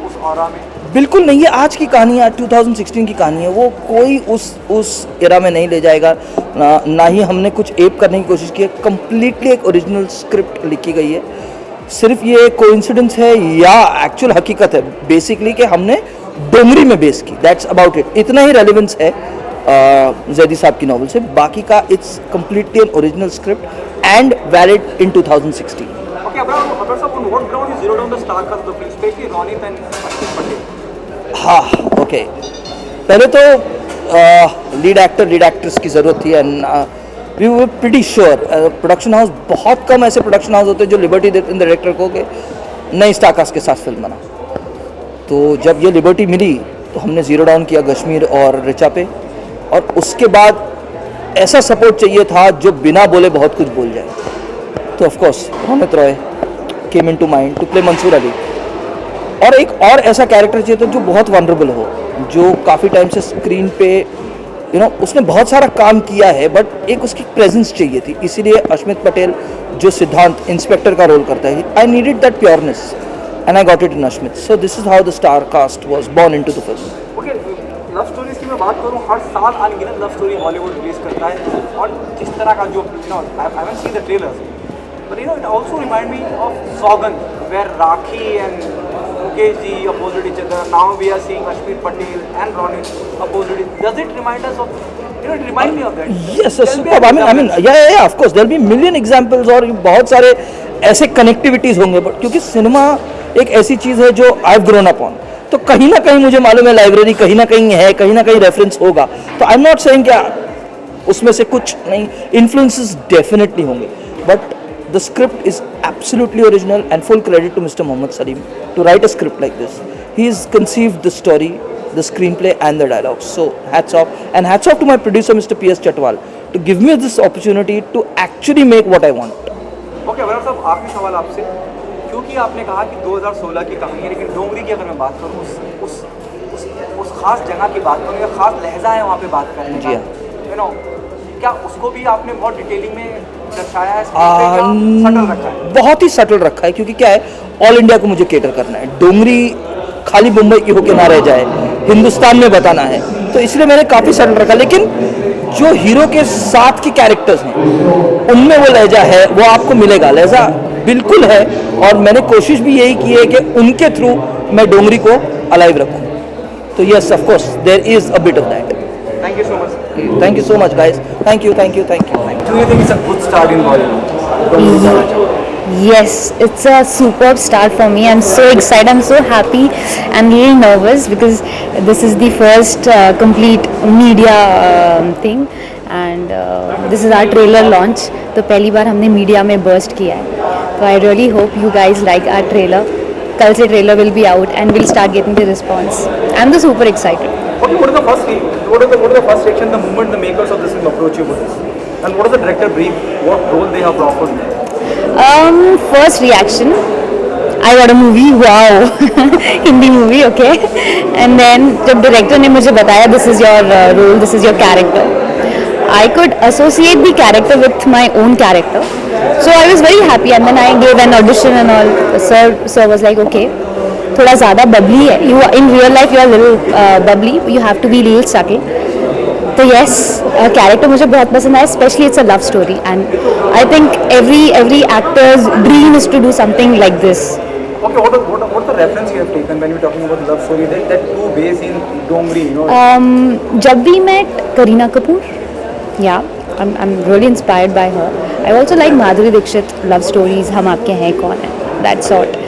उस ऑरा में? बिल्कुल नहीं, ये आज की कहानी है, 2016 की कहानी है. वो कोई उस एरा में नहीं ले जाएगा, ना ही हमने कुछ एप करने की कोशिश की है. कम्प्लीटली एक ओरिजिनल स्क्रिप्ट लिखी गई है. सिर्फ ये कोइंसिडेंस है या एक्चुअल हकीकत है बेसिकली कि हमने डोंगरी में बेस की, दैट्स अबाउट इट. इतना ही रेलिवेंस है ज़ैदी साहब की नॉवल से, बाकी का it's completely an original script and valid in 2016. Okay, Abrar sir, on what ground you zero down the star cast of the film, especially Ronit and Ashwin Patel? हाँ, ओके. पहले तो लीड एक्ट्रेस की ज़रूरत थी, and we were pretty sure. Production house, बहुत कम ऐसे प्रोडक्शन हाउस होते हैं जो लिबर्टी देते हैं डायरेक्टर को कि नई स्टार कास्ट के साथ फिल्म बना. तो जब ये लिबर्टी मिली तो हमने ज़ीरो डाउन किया कश्मीर और रिचा पे, और उसके बाद ऐसा सपोर्ट चाहिए था जो बिना बोले बहुत कुछ बोल जाए. तो of course Ronit Roy came into mind to play Mansoor Ali, और एक और ऐसा कैरेक्टर चाहिए था जो बहुत वनरेबल हो, जो काफ़ी टाइम से स्क्रीन पे उसने बहुत सारा काम किया है, बट एक उसकी प्रेजेंस चाहिए थी. इसीलिए अश्मित पटेल जो सिद्धांत इंस्पेक्टर का रोल करता है, I needed that pureness and I got it in Ashmit. So this is how the star cast was born into the film. Okay, love stories की मैं बात करूँ, हर साल अनगिनत लव स्टोरी हॉलीवुड रिलीज करता है और जिस तरह का जो I haven't seen the trailers, but it also remind me of Saugandh, where Rakhi and Mukesh ji opposite each other. Now we are seeing Kashmir Patel and Ronit opposite. Does it remind us of, it remind me of that? Yes, superb. I mean, yeah, of course. There'll be million examples और बहुत सारे ऐसे connectivities होंगे, but क्योंकि सिनेमा एक ऐसी चीज़ है जो I've grown up on, तो कहीं ना कहीं मुझे मालूम है लाइब्रेरी कहीं ना कहीं रेफरेंस होगा, तो आई एम नॉट सेइंग क्या उसमें से कुछ नहीं, इन्फ्लुएंसेस डेफिनेटली होंगे, but the script is absolutely original and full credit to mister Mohammed Salim to write a script like this. He is conceived the story, the screenplay and the dialogue. So hats off to my producer Mr. P.S. Chatwal to give me this opportunity to actually make what I want. Okay Varun साहब, आखिरी सवाल आपसे, क्योंकि आपने कहा कि 2016 की कहानी है, लेकिन डोंगरी की अगर मैं बात करूँ, उस खास जगह की बात करूँ या खास लहजा है वहाँ पे बात करने का, यू नो, क्या उसको भी आपने बहुत डिटेलिंग में दर्शाया है, सटल रखा है? बहुत ही सटल रखा है, क्योंकि क्या है, ऑल इंडिया को मुझे केटर करना है, डोंगरी खाली मुंबई की होके ना रह जाए, हिंदुस्तान में बताना है, तो इसलिए मैंने काफ़ी सटल रखा. लेकिन जो हीरो के साथ के कैरेक्टर्स हैं उनमें वो लहजा है, वो आपको मिलेगा, लहजा बिल्कुल है, और मैंने कोशिश भी यही की है कि उनके थ्रू मैं डोंगरी को अलाइव रखूं. तो yes, of course there is a bit of that. Thank you so much. Thank you so much, guys. Thank you. Do you think it's a good start in Bollywood? Yes, it's a superb start for me. I'm so excited. I'm so happy. I'm really nervous because this is the first complete media thing, and this is our trailer launch. तो पहली बार हमने मीडिया में burst किया है. So I really hope you guys like our trailer. कल से trailer will be out and we'll start getting the response. I'm super excited. What is the first reaction the moment the makers of this film approach you with this? And what is the director brief? What role they have offered? First reaction, I got a movie, wow, Hindi movie, okay. And then जब director ने मुझे बताया this is your role, this is your character, I could associate the character with my own character. So I was very happy, and then I gave an audition and all. Sir was like, okay, थोड़ा ज़्यादा bubbly है. You in real life you are little bubbly. You have to be little subtle. तो yes, character मुझे बहुत पसंद आया. Especially it's a love story, and I think every actor's dream is to do something like this. Okay, what the reference you have taken when you're talking about love story? That two base in Dongri, you know. जब भी met Kareena Kapoor, yeah, I'm really inspired by her. I also like Madhuri Dixit love stories. हम आपके हैं कौन है, that sort.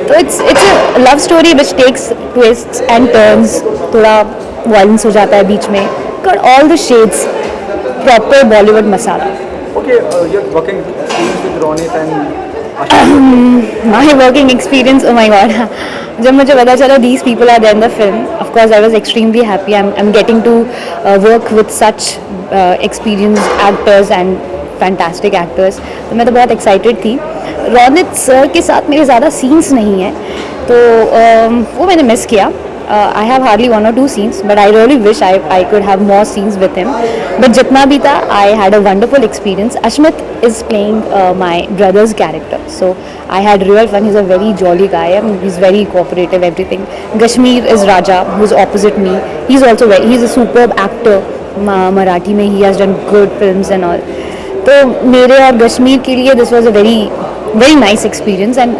तो it's a love story which takes twists and turns. थोड़ा violence हो जाता है बीच में. Got all the shades, proper Bollywood masala. Okay, you're working scenes with Ronit and My working experience, oh my god. जब मुझे पता चला these people are there in the film, of course I was extremely happy. I'm getting to work with such experienced actors and fantastic actors. तो मैं तो बहुत excited थी. रोनित सर के साथ मेरे ज़्यादा scenes नहीं हैं, तो वो मैंने miss किया. I have hardly 1 or 2 scenes, but I really wish I could have more scenes with him. But जितना भी था, I had a wonderful experience. Ashmit is playing my brother's character, so I had real fun. He's a very jolly guy. He's very cooperative, everything. Kashmir is Raja, who's opposite me. He's a superb actor. Marathi में he has done good films and all. तो मेरे और कश्मीर के लिए this was a very nice experience, and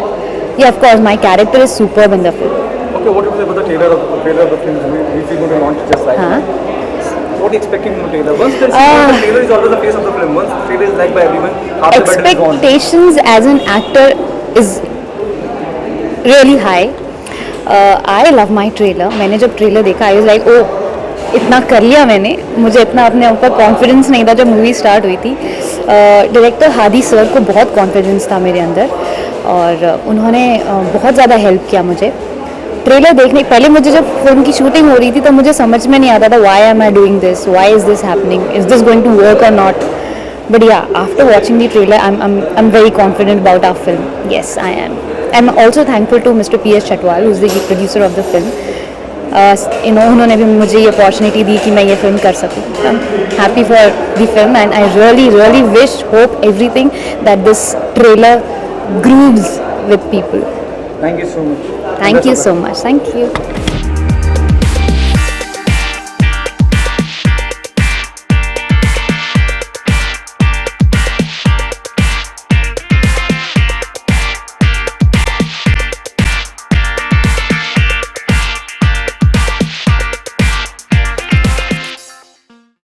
yeah, of course my character is superb in the film. Okay, what do you say about the trailer of the film? Which is going to launch just like that? What are you expecting from the trailer? Once the trailer is always the face of the film. Once the trailer is liked by everyone, half the better is gone. Expectations as an actor is really high. I love my trailer. मैंने जब trailer देखा, I was like, oh, इतना कर लिया मैंने. मुझे इतना अपने ऊपर confidence नहीं था जब movie start हुई थी. डायरेक्टर हादी सर को बहुत confidence था मेरे अंदर, और उन्होंने बहुत ज़्यादा help किया मुझे. ट्रेलर देखने पहले मुझे जब फिल्म की शूटिंग हो रही थी तो मुझे समझ में नहीं आता था why am I doing this, why is this happening, is this going to work or not. But yeah, after watching the trailer I am very confident about our film. Yes, I am also thankful to mister P.S. Chatwal, who is the producer of the film. उन्होंने भी मुझे ये अपॉर्चुनिटी दी कि मैं ये फिल्म कर सकूँ. I am happy for the film, and I really wish, hope everything that this trailer grooves with people. Thank you so much. Thank you so much. Thank you.